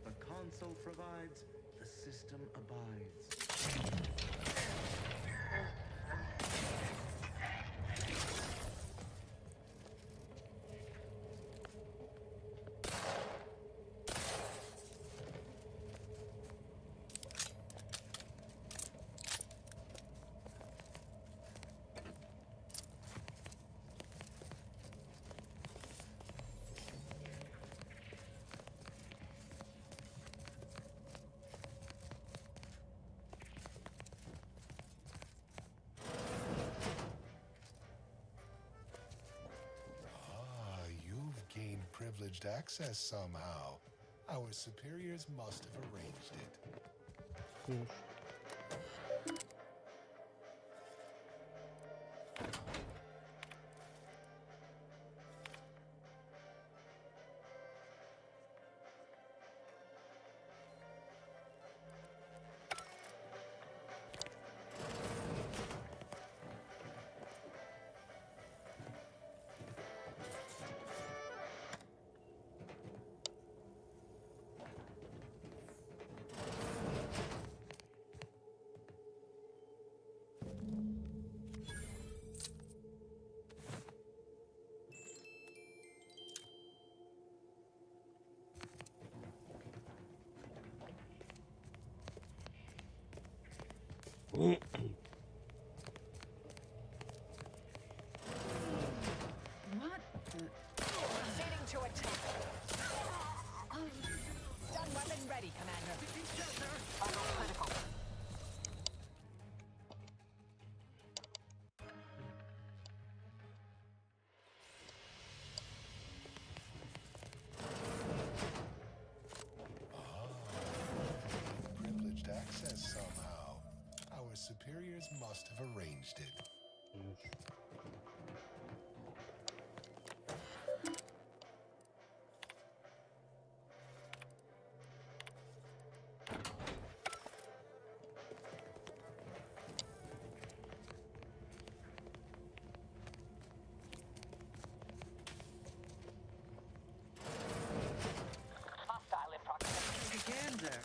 The console provides, the system abides. Privileged access somehow. Our superiors must have arranged it. What the? Proceeding to attack. Stun weapon ready, Commander. Auto critical. Privileged access somehow. Our superiors must have arranged it. Hostile in proximity. Gander.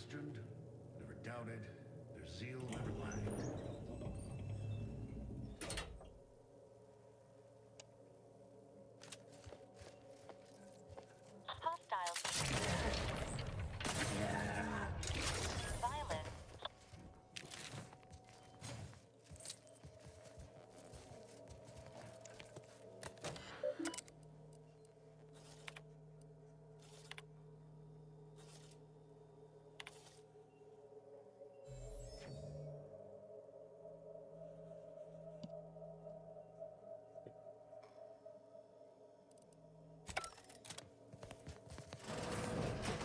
questioned, never doubted, their zeal never lagged. Hostiles. Violent.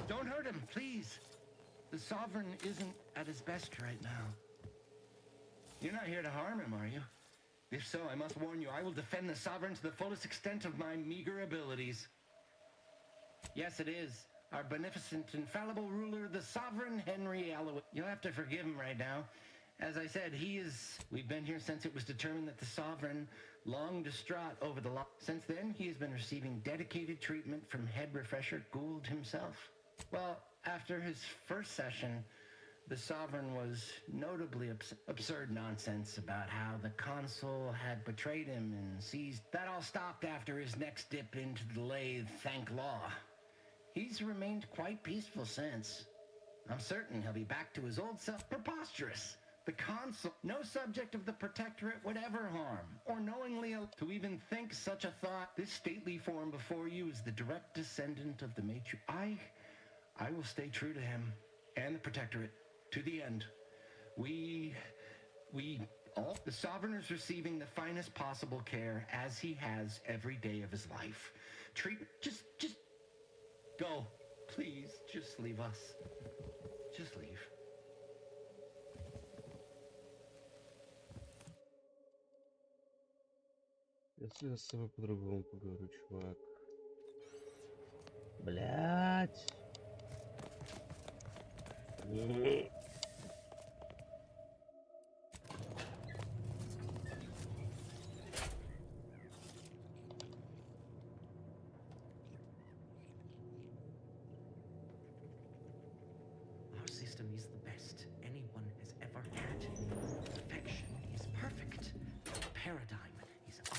Don't hurt him, please. The Sovereign isn't at his best right now. You're not here to harm him, are you? If so, I must warn you, I will defend the Sovereign to the fullest extent of my meager abilities. Yes, it is. Our beneficent, infallible ruler, the Sovereign Henry Alloway. You'll have to forgive him right now. As I said, we've been here since it was determined that the Sovereign, long distraught over the loss. Since then, he has been receiving dedicated treatment from head refresher Gould himself. Well, after his first session, the Sovereign was notably absurd nonsense about how the consul had betrayed him and seized. That all stopped after his next dip into the lathe, thank law. He's remained quite peaceful since. I'm certain he'll be back to his old self. Preposterous! The consul, no subject of the Protectorate would ever harm, or knowingly to even think such a thought. This stately form before you is the direct descendant of the matri. I will stay true to him and the Protectorate to the end. The Sovereign is receiving the finest possible care, as he has every day of his life. Just go. Please, just leave us. Just leave. Если я с тобой по-другому поговорю, чувак. Блять. Our system is the best anyone has ever had. Perfection is perfect. The paradigm is our.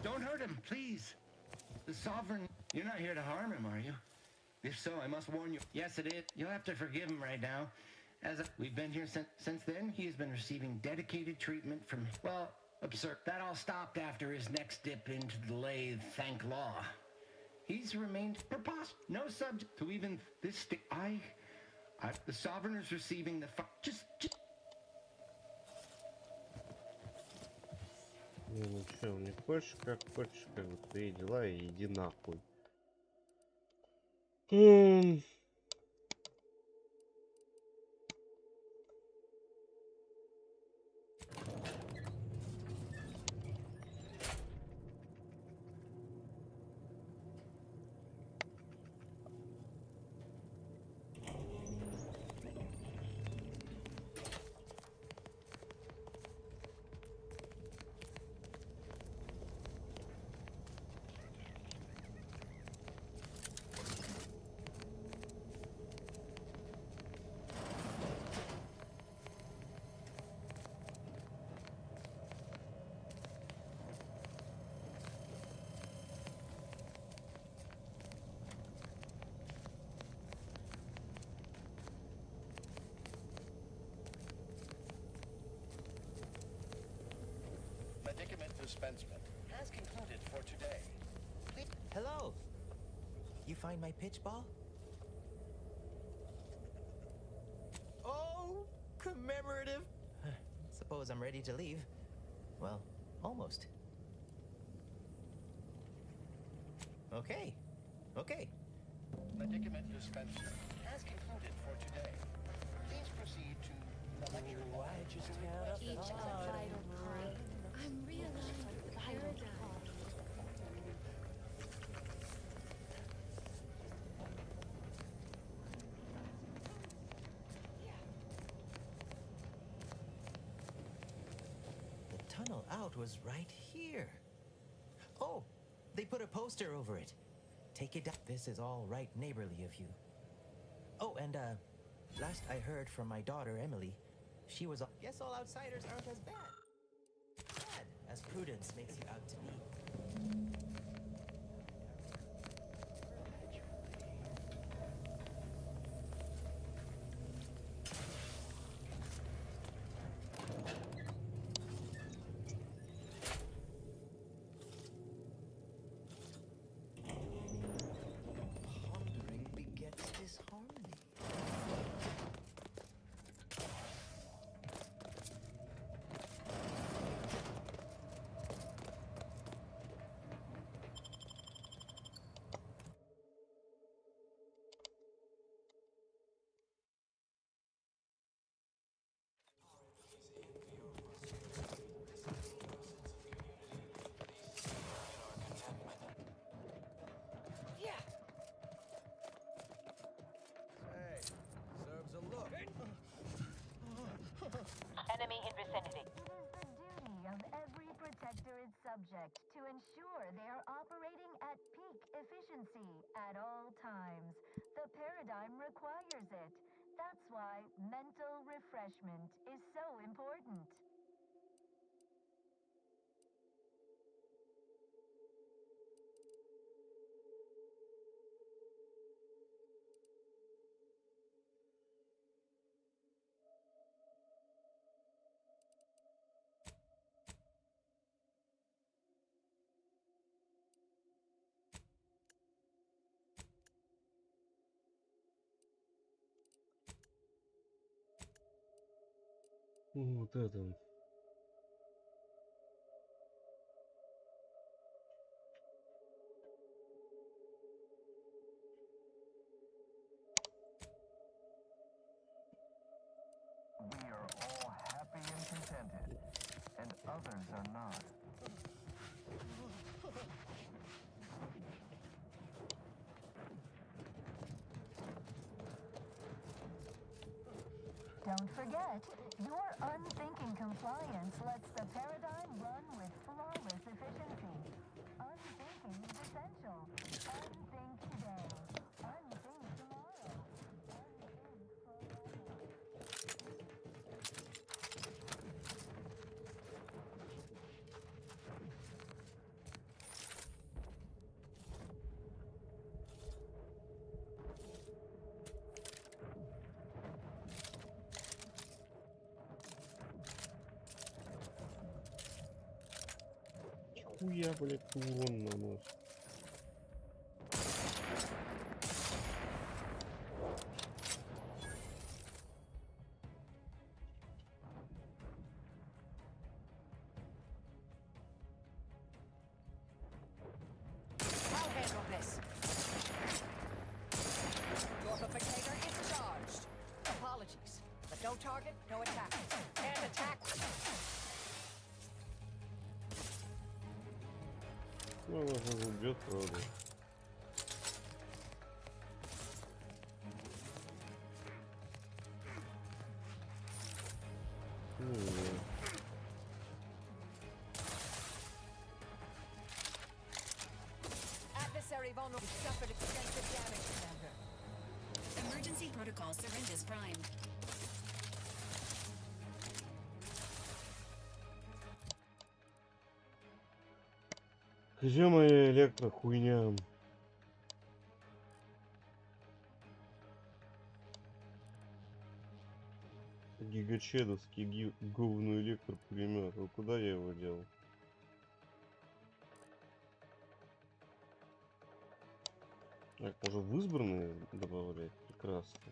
Don't hurt him, please. The Sovereign... You're not here to harm him, are you? If so, I must warn you. Yes, it is. You'll have to forgive him right now. We've been here since then, he has been receiving dedicated treatment from... Well, absurd. That all stopped after his next dip into the lathe, thank law. He's remained preposterous. No subject to even this... The Sovereign is receiving the... Just... Ну чё, не хочешь, как бы твои дела, и иди нахуй. Medicament dispensement has concluded for today. Hello. You find my pitch ball? Oh, commemorative. Suppose I'm ready to leave. Well, almost. Okay. Medicament dispensement has concluded for today. Please proceed to the lecture hall. I just can't Each a vital part. I'm realizing the paradigm. tunnel out was right here. Oh, they put a poster over it. Take it down. This is all right neighborly of you. Oh, and last I heard from my daughter Emily, she was. Guess all outsiders aren't as bad as Prudence makes you out to be. Pondering begets disharmony. Hey, serves a look. Enemy in vicinity. It is the duty of every protectorate subject to ensure they are operating at peak efficiency at all times. The paradigm requires it. That's why mental refreshment is so important. Вот это. We are all happy and contented, and others are not. Don't forget, your unthinking compliance lets the paradigm run with flawless efficiency. Unthinking is essential. Unthink today. Unthink tomorrow. Unthink forever. Хуя, блядь, урон наносит. I'll handle this. Glorificator is charged. Apologies, but no target, no attack. And attack. Ну, она же убьет, правда. Adversary vulnerable suffered extensive damage, Commander. Emergency protocol syringes primed. Где моя электрохуйня? Гигачедовский говный электропулемет. А куда я его делал? Так, можно в избранные добавлять? Прекрасно.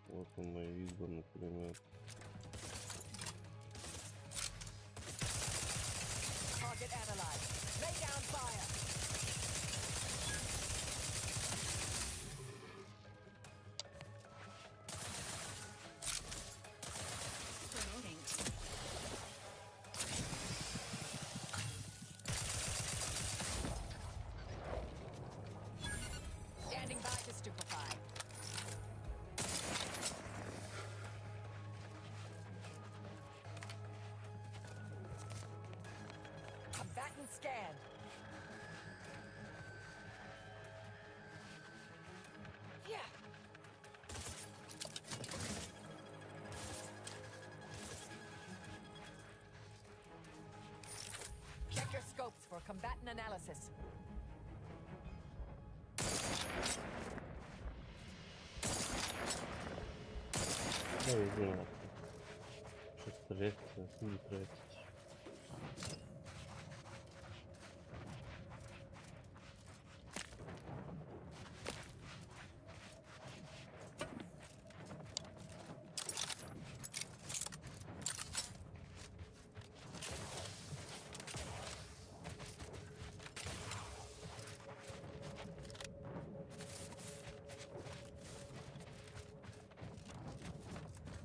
Вот он, мой избранный пулемет. Target analyzed. Lay down fire. Promoting. Standing by to stupefy. Vital scan. Yeah. Check your scopes for combatant analysis. Да, иди нахуй. Что-то тратить, не тратить.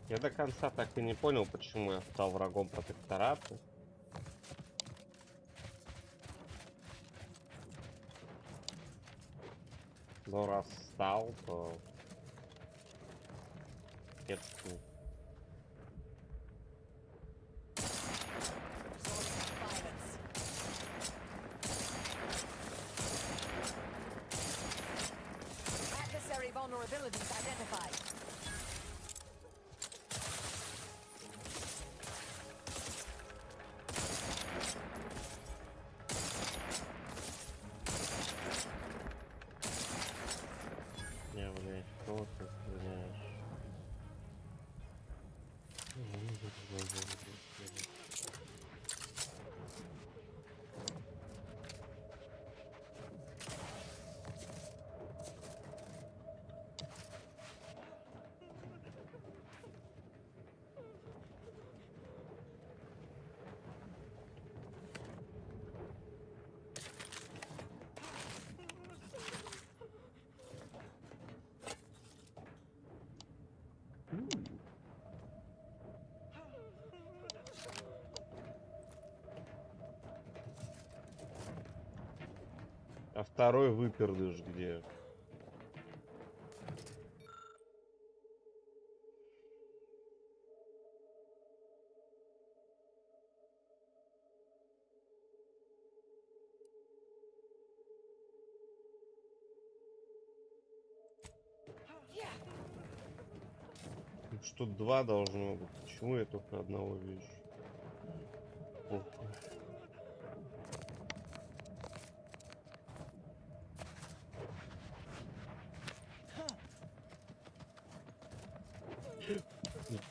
Я до конца так и не понял, почему я стал врагом протектората. Но раз стал, то... Естественно. Adversary vulnerabilities identified. Не, блядь, кого ты стреляешь? А второй выпердыш где? Что два должно быть. Почему я только одного вижу? Ох.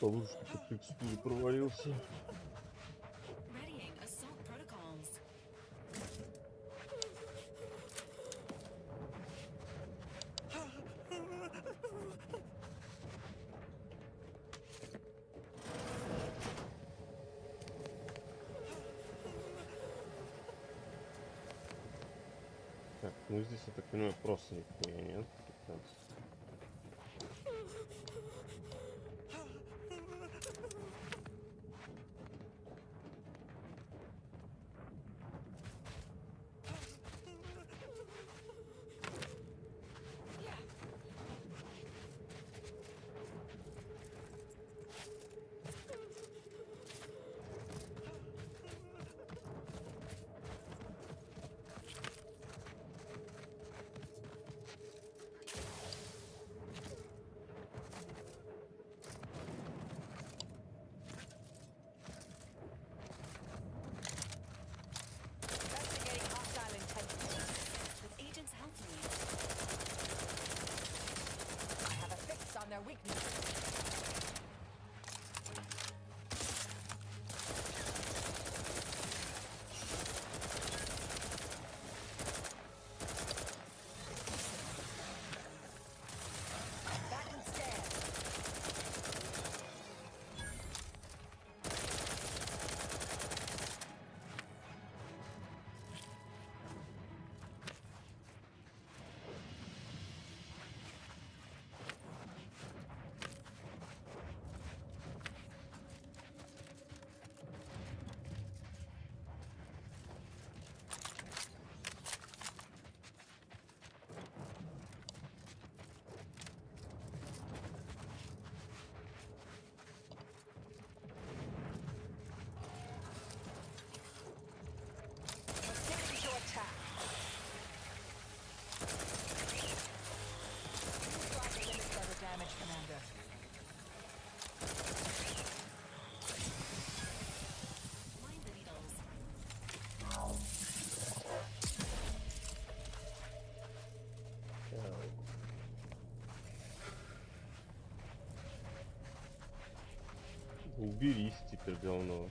Получше по текстуре провалился. Readying assault protocols. Так, ну здесь, я так понимаю, просто нихуя нет. Уберись теперь, говно.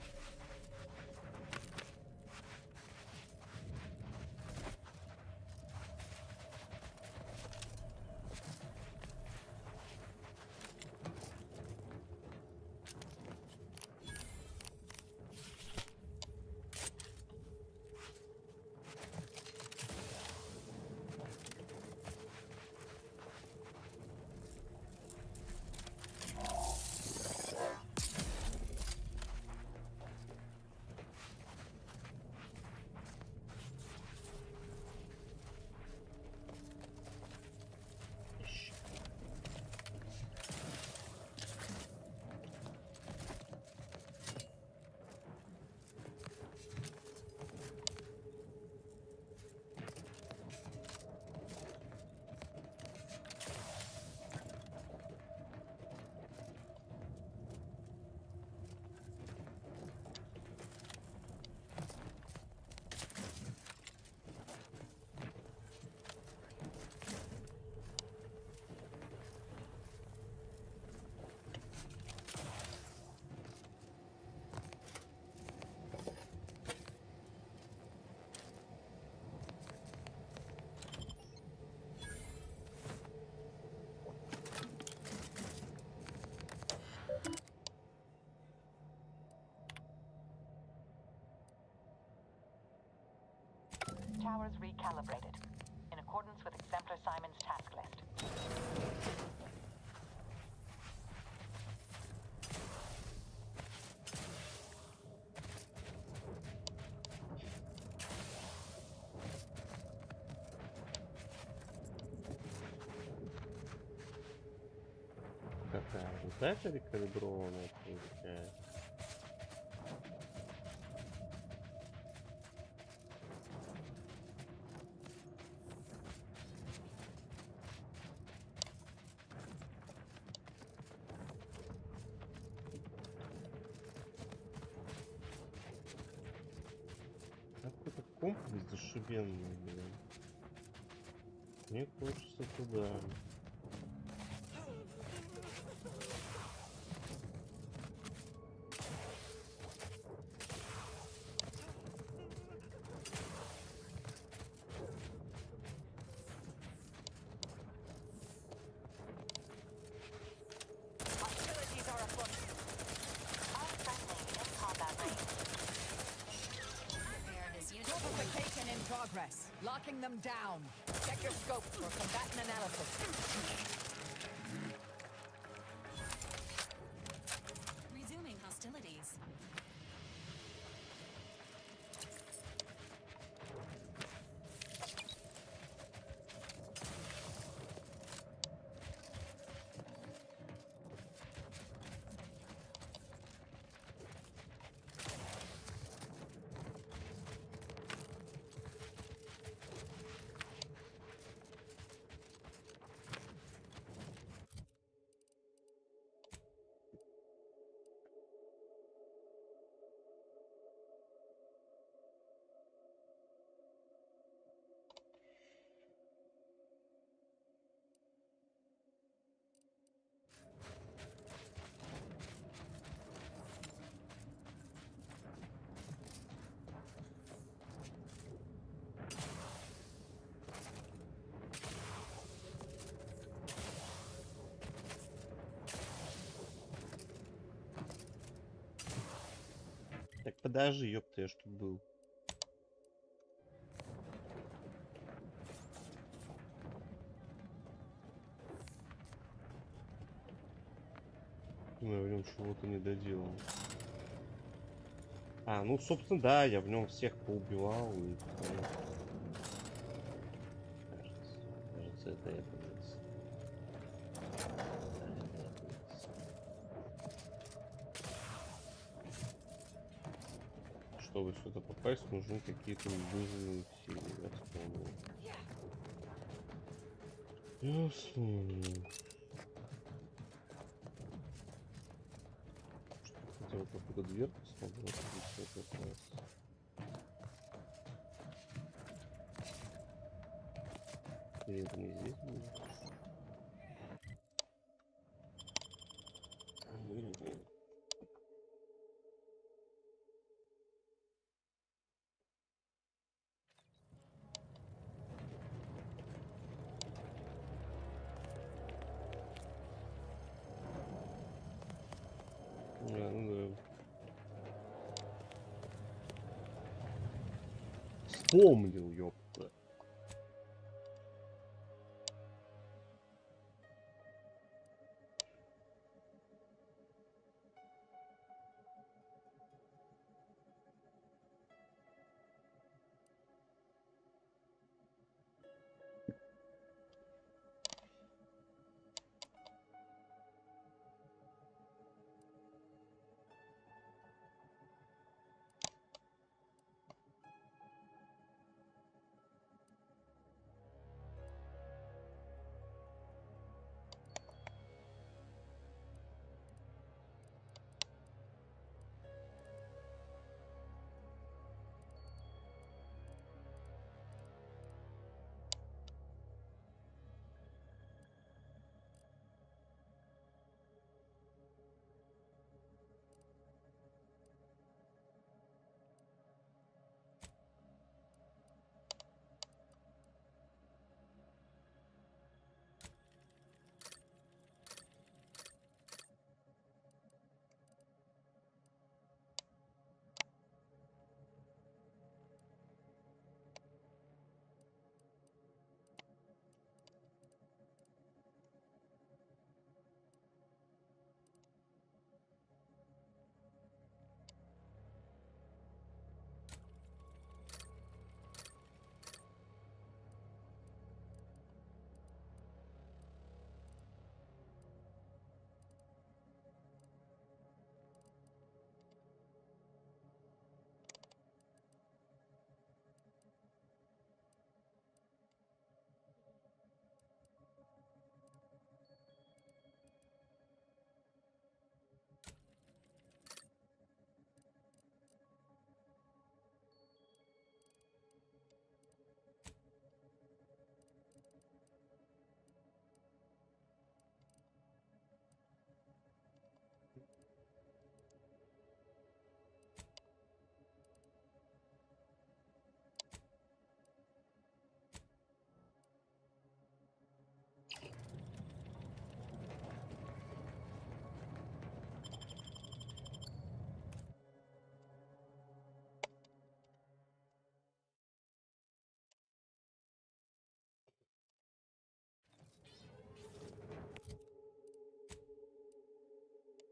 Towers recalibrated, in accordance with Exemplar Simon's task list. Какая вот эта рекалиброванная получается? Какой-то комплекс зашибенный, блин. Мне хочется туда. Hostilities are afoot. All friendly in combat range. Fortification in progress. Locking them down. Check your scope for combatant analysis. Resuming hostilities. Так подожди, ёпта, я ж тут был. Ну, я в нем чего-то не доделал. А, ну, собственно, да, я в нем всех поубивал и... Кажется, это я поднялся. Чтобы сюда попасть, нужны какие-то выживые силы, я вспомнил. Я вспомнил. Хотел какую-то дверку смогу открыть как раз. Или это не здесь будет? вспомнил, ёпта.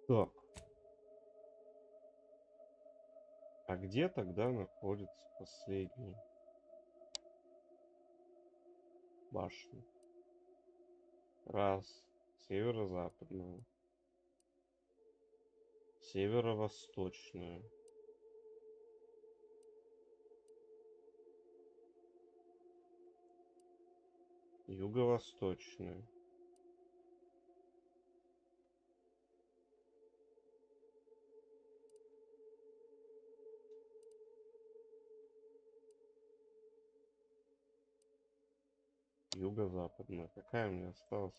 Так. А где тогда находится последняя башня? Раз. Северо-западная. Северо-восточная. Юго-восточная. Юго-западная. Какая мне осталась?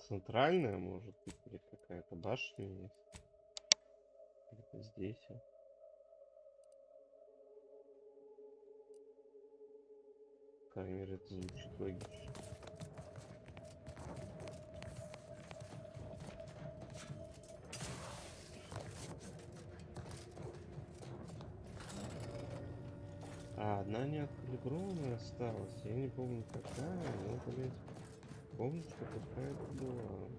Центральная, может быть, или какая-то башня есть? Где-то здесь. По крайней мере, это звучит логично. А одна не откалиброванная осталась. Я не помню какая, но, блядь, помню, что какая-то была.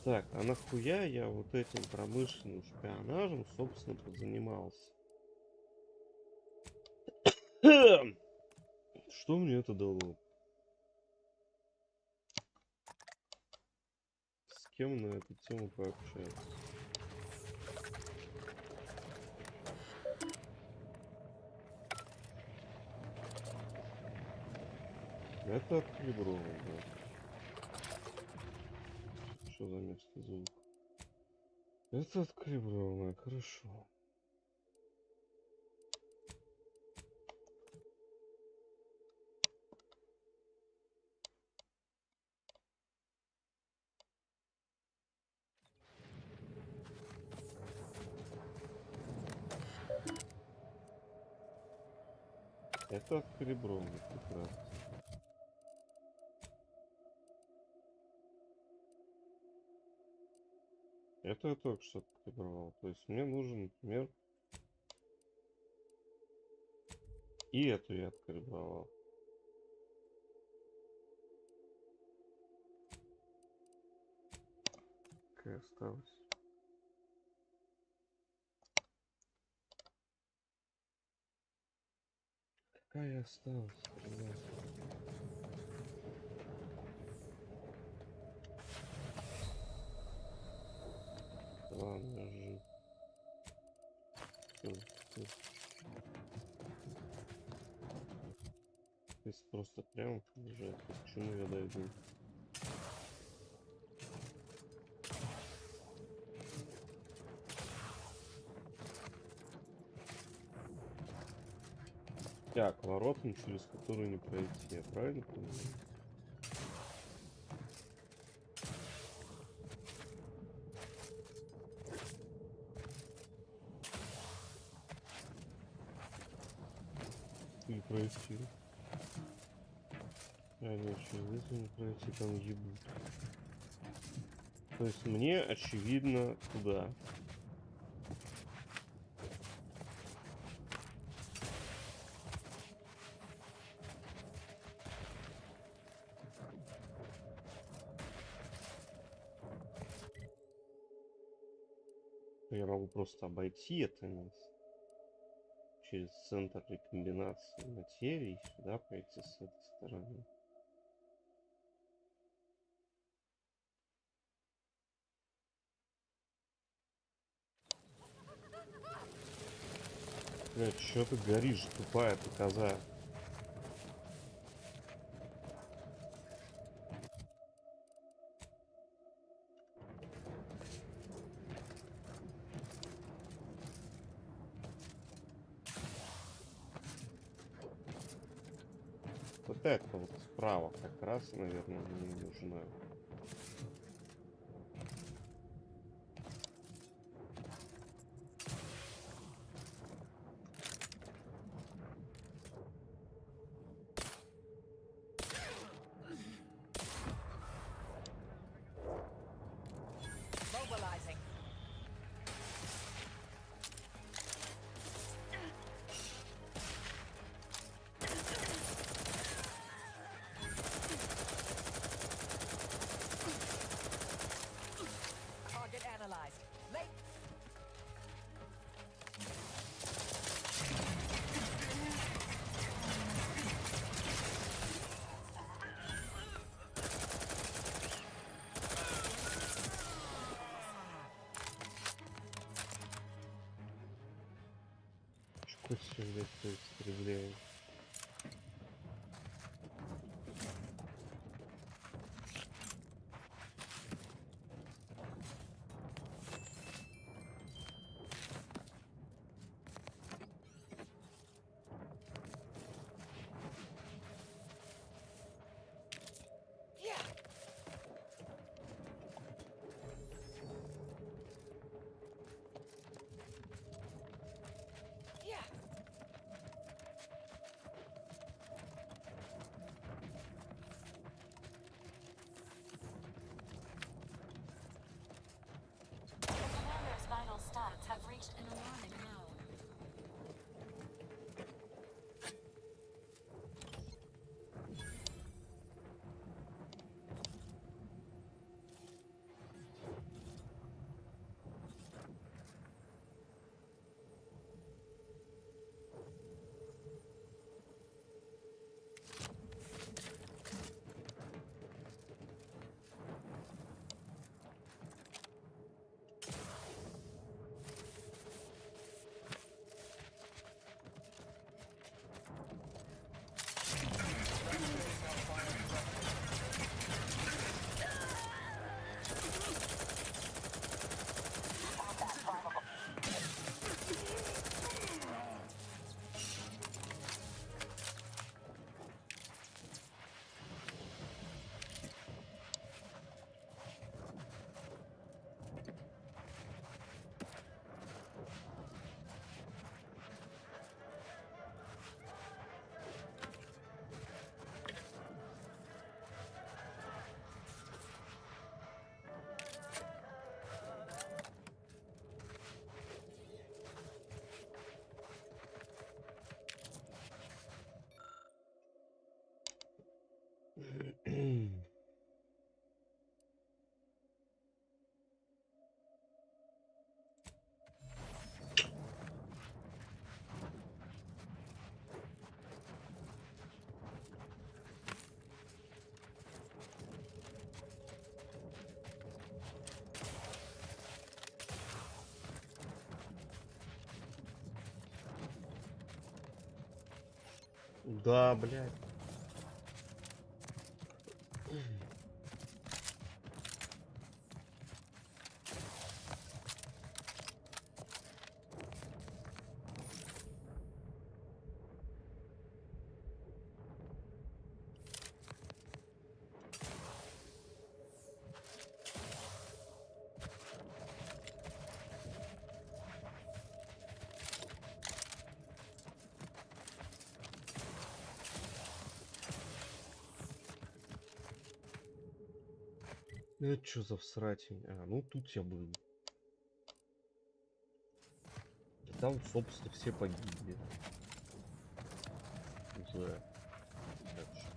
Так, а нахуя я вот этим промышленным шпионажем, собственно, позанимался? Что мне это дало? С кем на эту тему пообщаться? Это откалибровано, да. Что за мерзкий звук? Это откалибровано, хорошо. Это откалибровано прекрасно. Это я только что откалибровал. То есть мне нужен, например, и эту я откалибровал. Какая осталась? Какая осталась? Ладно, же. Если просто прямо побежать, то к чему я дойду? Так, воротам, через которые не пройти, я правильно понимаю? Не пройти. А нет, через это не пройти, там ебут. То есть мне очевидно туда. Я могу просто обойти это место через центр рекомбинации материи и сюда пойти с этой стороны. Блядь, чё ты горишь, тупая ты коза? Вот это вот справа как раз, наверное, мне нужна. Mobilizing. Target analyzed. Late. Чё все, блядь, тут стреляет? Да, блядь. Ну это что за всратень? А, ну тут я был. Там, собственно, все погибли. Уже. Дальше.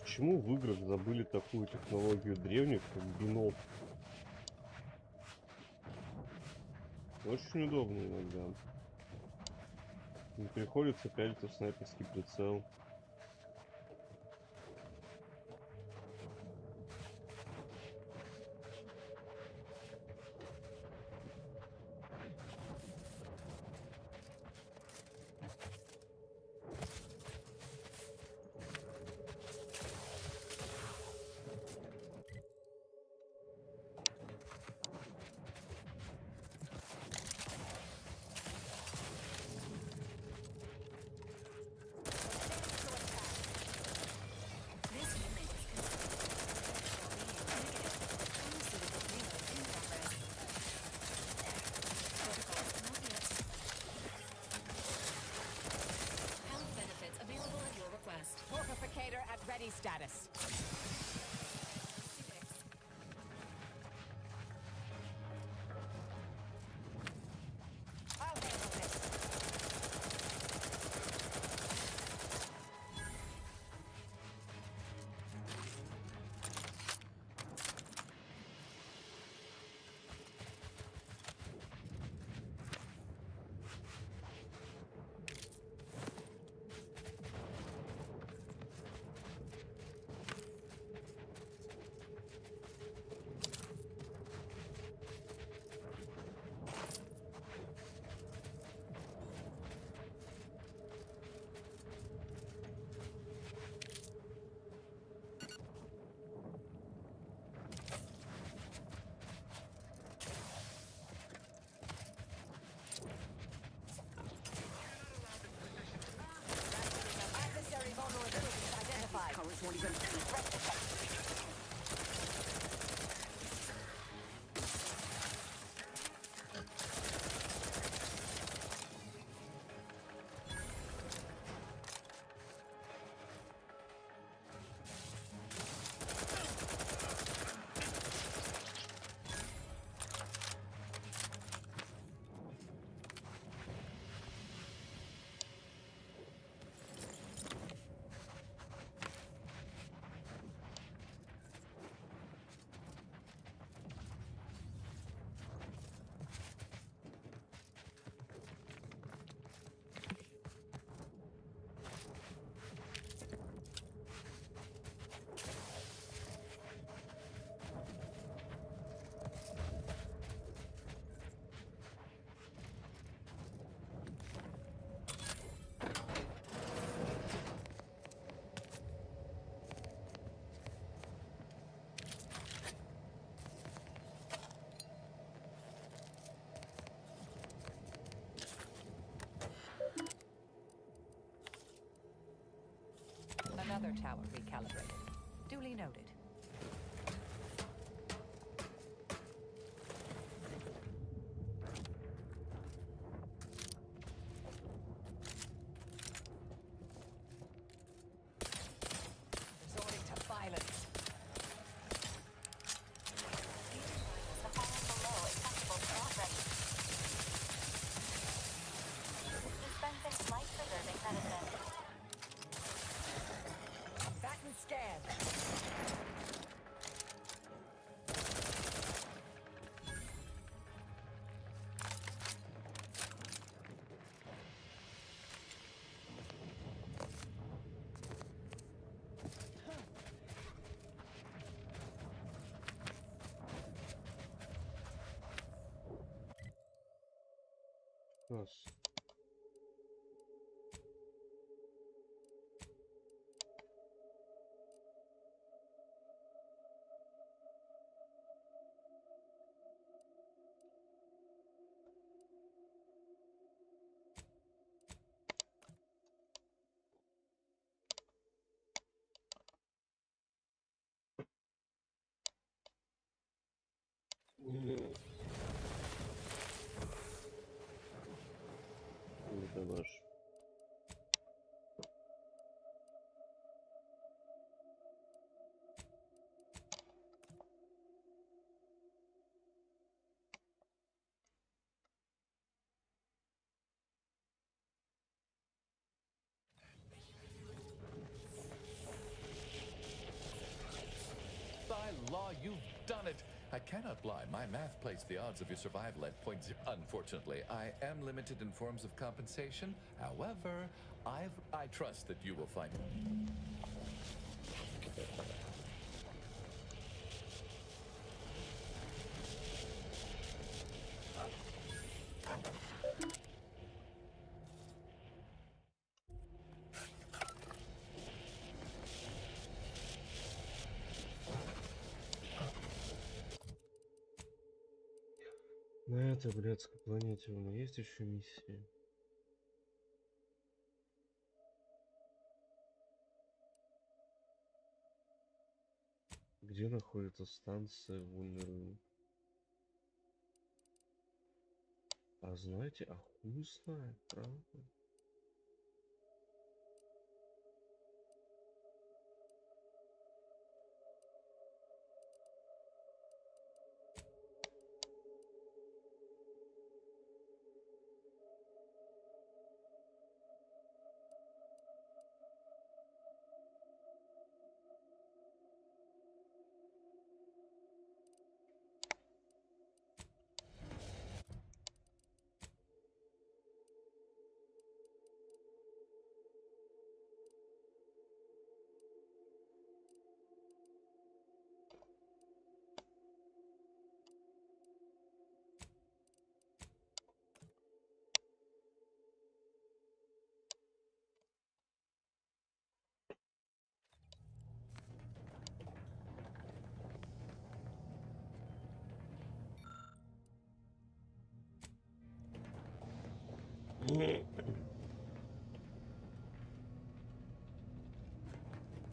Почему в играх забыли такую технологию древних, как бинокль? Очень удобно иногда. Не приходится пялиться в снайперский прицел. Health benefits available at your request. Fortificator at ready status. I'll handle this. Adversary vulnerabilities identified. Colors won't even Another tower recalibrated. Раз. Это наш. By law, you've done it. I cannot lie. My math placed the odds of your survival at 0.0. Unfortunately, I am limited in forms of compensation. However, I trust that you will find. На этой блядской планете у меня есть еще миссии. Где находится станция Вульнеру? А знаете, а хуй знает, правда?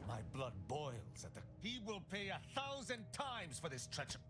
My blood boils at the... He will pay 1,000 times for this treachery.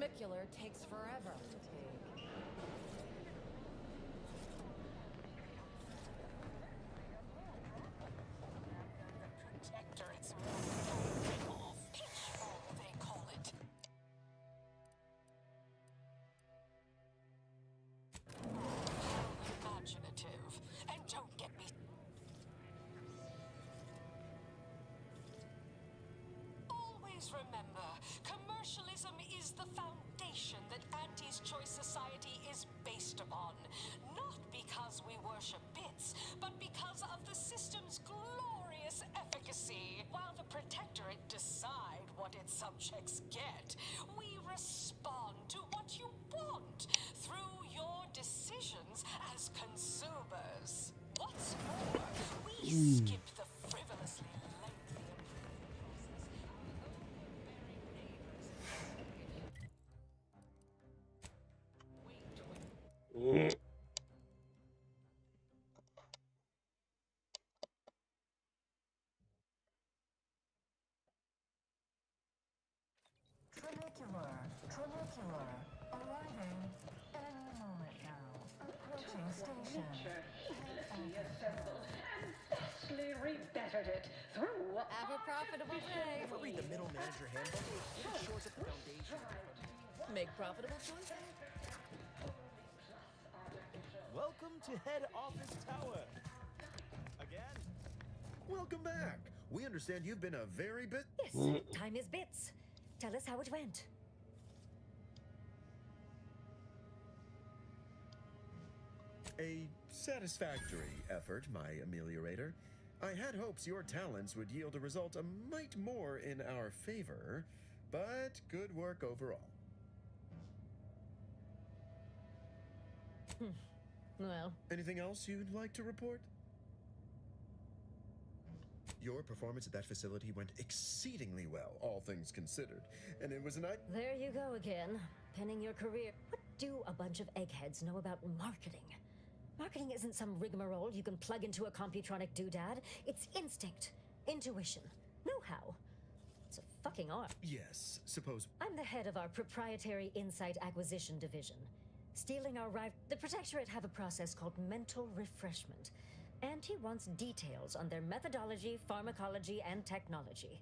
Tramicular takes forever to take. Protectorate's off. Pitchfall, they call it. How imaginative. And don't get me. Always remember, commercialism is the foundation that Auntie's Choice Society is based upon. Not because we worship bits, but because of the system's glorious efficacy. While the Protectorate decide what its subjects get, we respond to what you want through your decisions as consumers. What's more, we skip the frivolously lengthy Tramicular, arriving any moment now. Approaching station. Vastly rebettered it through. Have a profitable day. Ever read the middle manager handbook? It shores up the foundation. Make profitable choices. Welcome to head office tower. Again? Welcome back. We understand you've been a very bit. Yes, time is bits. Tell us how it went. A satisfactory effort, my ameliorator. I had hopes your talents would yield a result a mite more in our favor, but good work overall. Well. Anything else you'd like to report? Your performance at that facility went exceedingly well, all things considered. And it was a night. There you go again, pinning your career. What do a bunch of eggheads know about marketing? Marketing isn't some rigmarole you can plug into a computronic doodad. It's instinct, intuition, know-how. It's a fucking art. Yes, suppose. I'm the head of our proprietary insight acquisition division. Stealing our rival. The Protectorate have a process called mental refreshment. And he wants details on their methodology, pharmacology, and technology.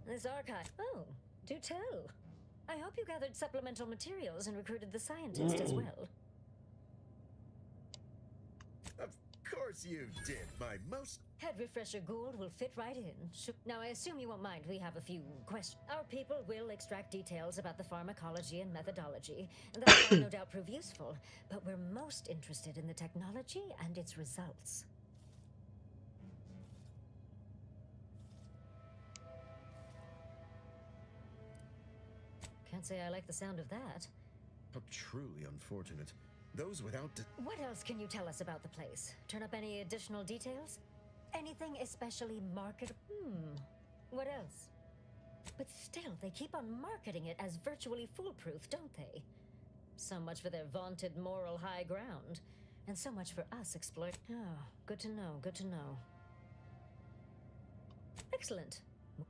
This archive. Oh, do tell. I hope you gathered supplemental materials and recruited the scientist as well. Of course you did, my most. Head refresher Gould will fit right in. Now, I assume you won't mind we have a few questions. Our people will extract details about the pharmacology and methodology, and that will no doubt prove useful. But we're most interested in the technology and its results. Can't say I like the sound of that. How truly unfortunate. Those without. What else can you tell us about the place? Turn up any additional details? Anything especially marketable? What else? But still, they keep on marketing it as virtually foolproof, don't they? So much for their vaunted moral high ground. And so much for us exploit. Oh, good to know, good to know. Excellent.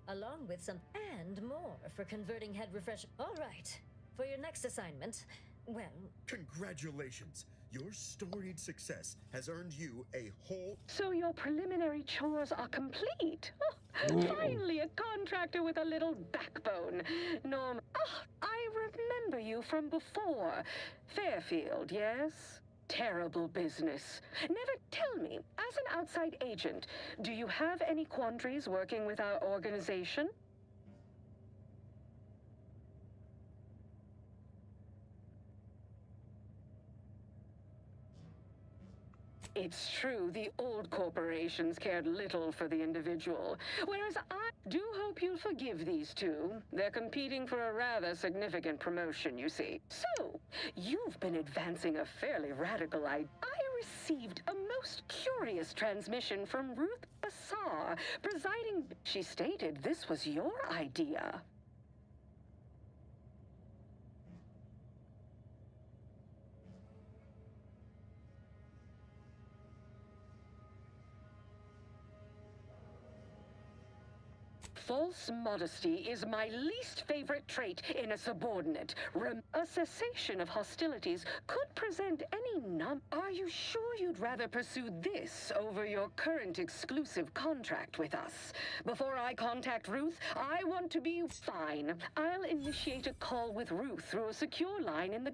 Along with some and more for converting head refresh. All right. For your next assignment, well... Congratulations. Your storied success has earned you a whole... So your preliminary chores are complete. Oh, finally, a contractor with a little backbone. Norm... Oh, I remember you from before. Fairfield, yes? Terrible business. Never tell me, as an outside agent, do you have any quandaries working with our organization? It's true, the old corporations cared little for the individual, whereas I do hope you'll forgive these two. They're competing for a rather significant promotion, you see. So, you've been advancing a fairly radical idea. I received a most curious transmission from Ruth Bassar, presiding. She stated this was your idea. False modesty is my least favorite trait in a subordinate. A cessation of hostilities could present any Are you sure you'd rather pursue this over your current exclusive contract with us? Before I contact Ruth, I want to be fine. I'll initiate a call with Ruth through a secure line in the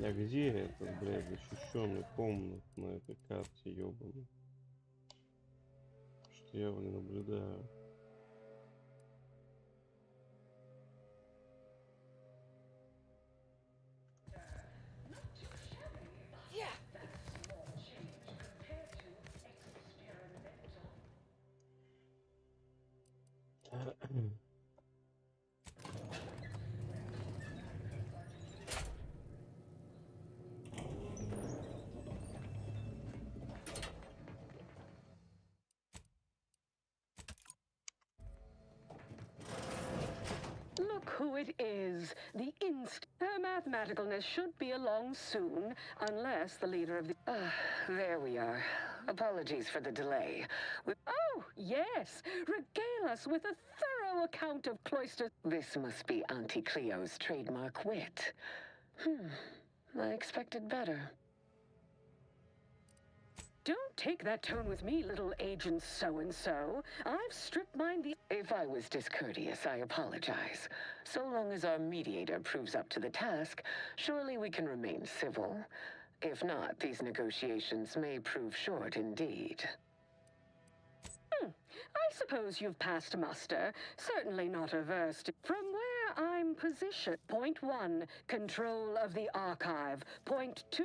А где этот, блядь, защищенный комнат на этой карте, ёбаный? Что я его не наблюдаю. Look who it is. The her mathematicalness should be along soon, unless the leader of the... there we are. Apologies for the delay. Oh, yes! Regale us with a thorough account of Cloister... This must be Auntie Cleo's trademark wit. I expected better. Don't take that tone with me, little agent so-and-so. I've stripped mine the... If I was discourteous, I apologize. So long as our mediator proves up to the task, surely we can remain civil. If not, these negotiations may prove short indeed. I suppose you've passed muster. Certainly not averse to... From where I'm positioned. Point 1, control of the archive. Point 2,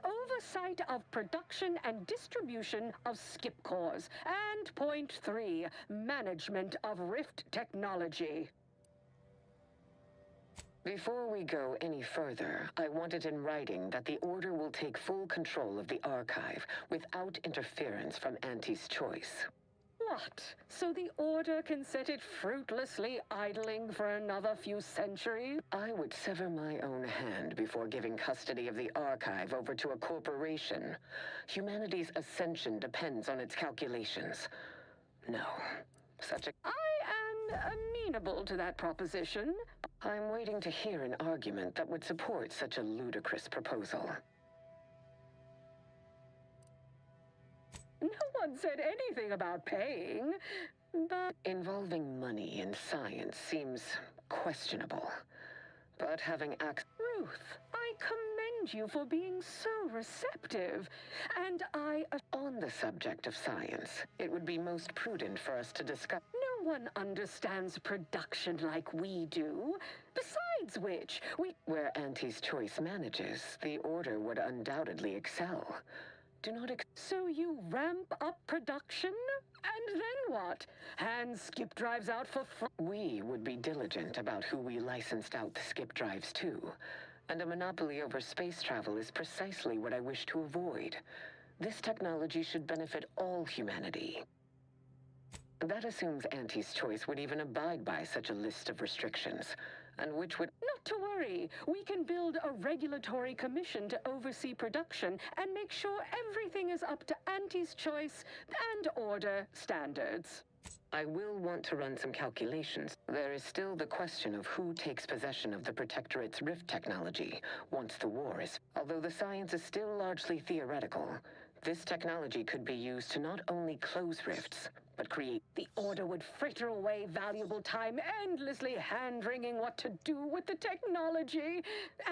oversight of production and distribution of skip cores. And point 3, management of Rift technology. Before we go any further, I want it in writing that the Order will take full control of the archive without interference from Auntie's choice. What? So the Order can set it fruitlessly idling for another few centuries? I would sever my own hand before giving custody of the archive over to a corporation. Humanity's ascension depends on its calculations. No, such a... I am amenable to that proposition. I'm waiting to hear an argument that would support such a ludicrous proposal. No one said anything about paying, but involving money in science seems questionable. But having Ruth, I commend you for being so receptive. And on the subject of science, it would be most prudent for us to discuss. No one understands production like we do. Besides which, where Auntie's choice manages, the Order would undoubtedly excel. Do not so you ramp up production? And then what? Hand skip drives out for We would be diligent about who we licensed out the skip drives to. And a monopoly over space travel is precisely what I wish to avoid. This technology should benefit all humanity. That assumes Auntie's Choice would even abide by such a list of restrictions, and which would... Not to worry, we can build a regulatory commission to oversee production and make sure everything is up to Auntie's Choice and order standards. I will want to run some calculations. There is still the question of who takes possession of the Protectorate's rift technology once the war is... Although the science is still largely theoretical, this technology could be used to not only close rifts, but create... The Order would fritter away valuable time endlessly hand-wringing what to do with the technology.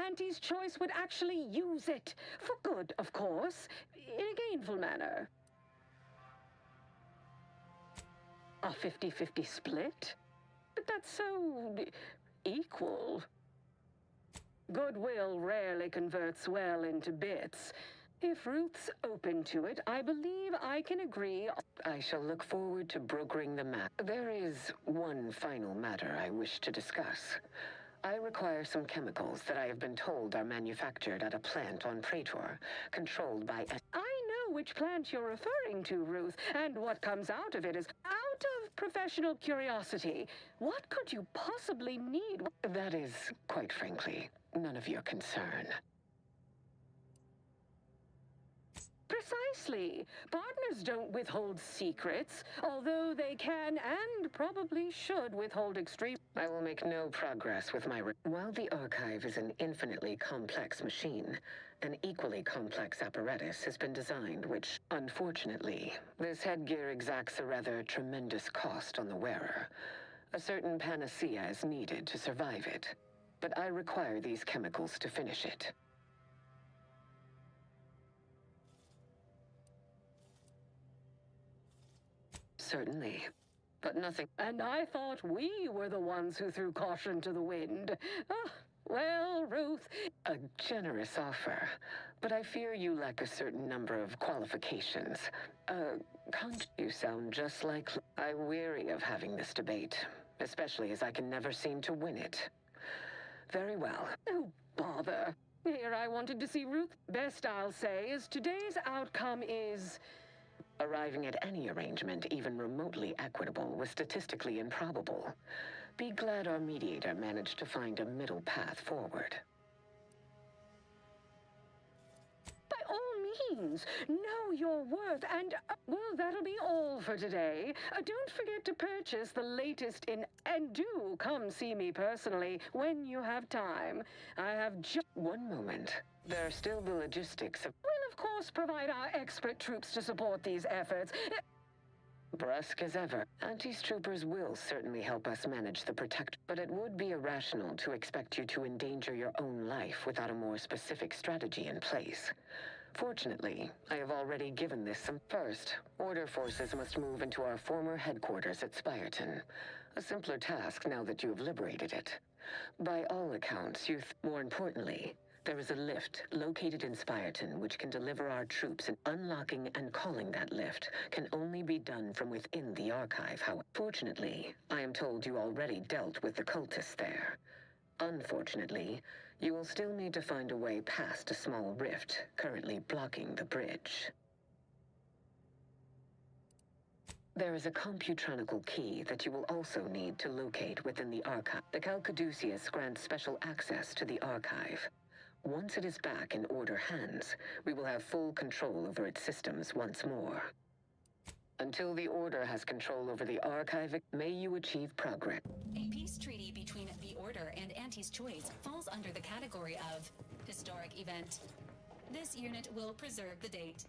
Auntie's Choice would actually use it. For good, of course. In a gainful manner. A 50-50 split? But that's so... equal. Goodwill rarely converts well into bits. If Ruth's open to it, I believe I can agree. I shall look forward to brokering the map. There is one final matter I wish to discuss. I require some chemicals that I have been told are manufactured at a plant on Praetor, controlled by... I know which plant you're referring to, Ruth, and what comes out of it is out of professional curiosity. What could you possibly need? That is, quite frankly, none of your concern. Precisely. Partners don't withhold secrets, although they can and probably should withhold extreme... I will make no progress with my... While the archive is an infinitely complex machine, an equally complex apparatus has been designed which, unfortunately, this headgear exacts a rather tremendous cost on the wearer. A certain panacea is needed to survive it, but I require these chemicals to finish it. Certainly, but nothing... And I thought we were the ones who threw caution to the wind. Ah, well, Ruth, a generous offer, but I fear you lack a certain number of qualifications. Can't you sound just like... I'm weary of having this debate, especially as I can never seem to win it. Very well. Oh, bother. Here I wanted to see Ruth. Best I'll say is today's outcome is... Arriving at any arrangement even remotely equitable was statistically improbable. Be glad our mediator managed to find a middle path forward. By all means, know your worth and... well, that'll be all for today. Don't forget to purchase the latest in... And do come see me personally when you have time. I have just... One moment. There are still the logistics of... We'll, of course, provide our expert troops to support these efforts. Brusque as ever. Auntie's troopers will certainly help us manage the Protect, but it would be irrational to expect you to endanger your own life without a more specific strategy in place. Fortunately, I have already given this some... First, Order forces must move into our former headquarters at Spyreton. A simpler task now that you have liberated it. By all accounts, more importantly, there is a lift located in Spyreton which can deliver our troops, and unlocking and calling that lift can only be done from within the archive. However, fortunately, I am told you already dealt with the cultists there. Unfortunately, you will still need to find a way past a small rift currently blocking the bridge. There is a computronical key that you will also need to locate within the archive. The Caduceus grants special access to the archive. Once it is back in Order hands, we will have full control over its systems once more. Until the Order has control over the archive, may you achieve progress. A peace treaty between the Order and Auntie's Choice falls under the category of historic event. This unit will preserve the date.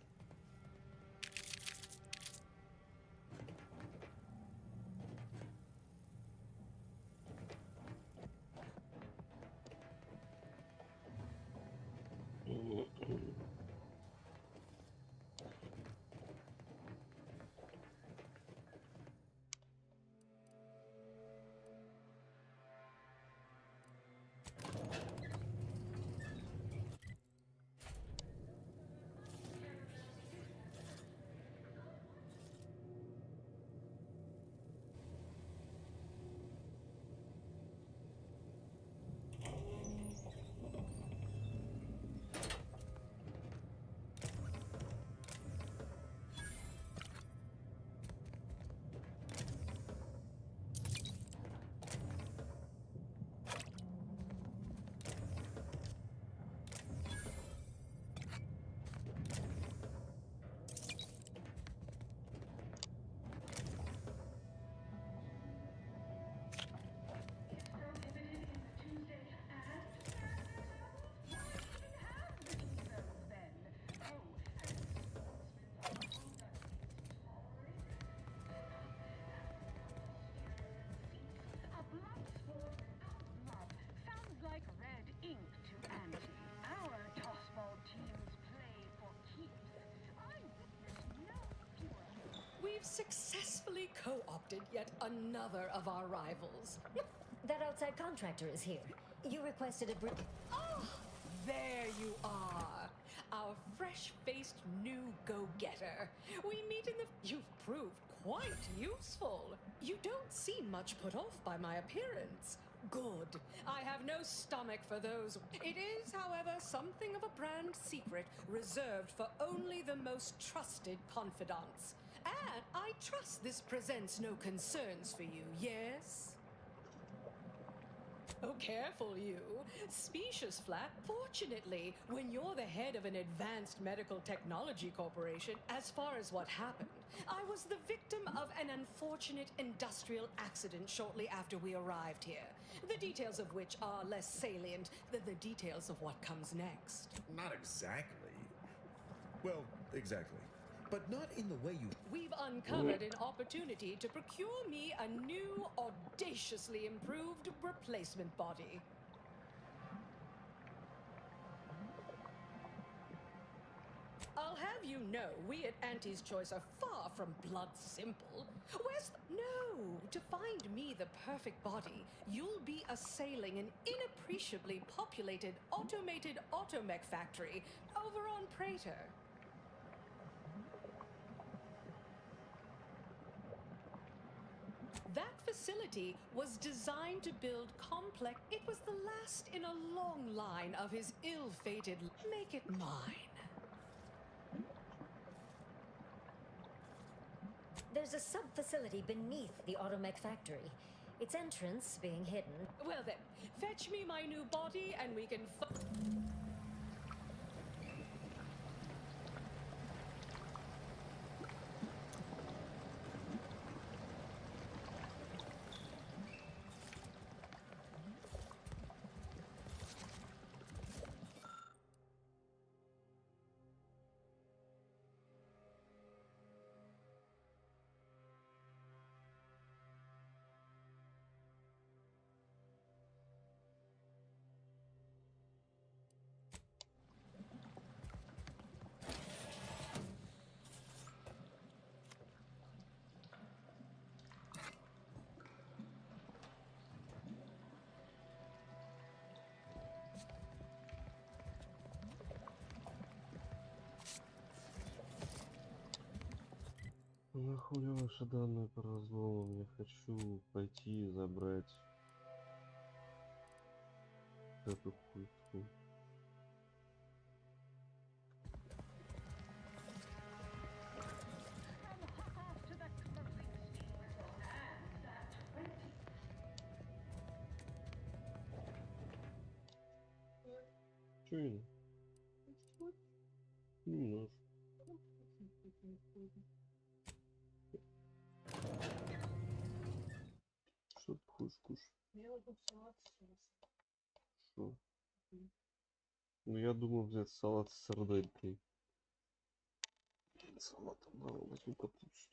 successfully co-opted yet another of our rivals. That outside contractor is here. You requested a Oh, there you are. Our fresh-faced new go-getter. We meet in the... You've proved quite useful. You don't seem much put off by my appearance. Good. I have no stomach for those. It is, however, something of a brand secret reserved for only the most trusted confidants. And I trust this presents no concerns for you, yes? Oh, careful you. Specious flat. Fortunately, when you're the head of an advanced medical technology corporation, as far as what happened, I was the victim of an unfortunate industrial accident shortly after we arrived here. The details of which are less salient than the details of what comes next. Not exactly. Well, exactly. But not in the way you... We've uncovered an opportunity to procure me a new, audaciously improved replacement body. I'll have you know, we at Auntie's Choice are far from blood simple. Where's the... No! To find me the perfect body, you'll be assailing an inappreciably populated automated automech factory over on Prater. That facility was designed to build complex... It was the last in a long line of his ill-fated... Make it mine. There's a sub-facility beneath the automech factory. Its entrance being hidden. Well then, fetch me my new body and we can... Нахуй ваши данные по разломам? Я хочу пойти и забрать эту хуйню. Чё я? Немножко. Что ты хочешь кушать? Что? Ну я думаю взять салат с сарделькой. Салатом мало, возьму капусту.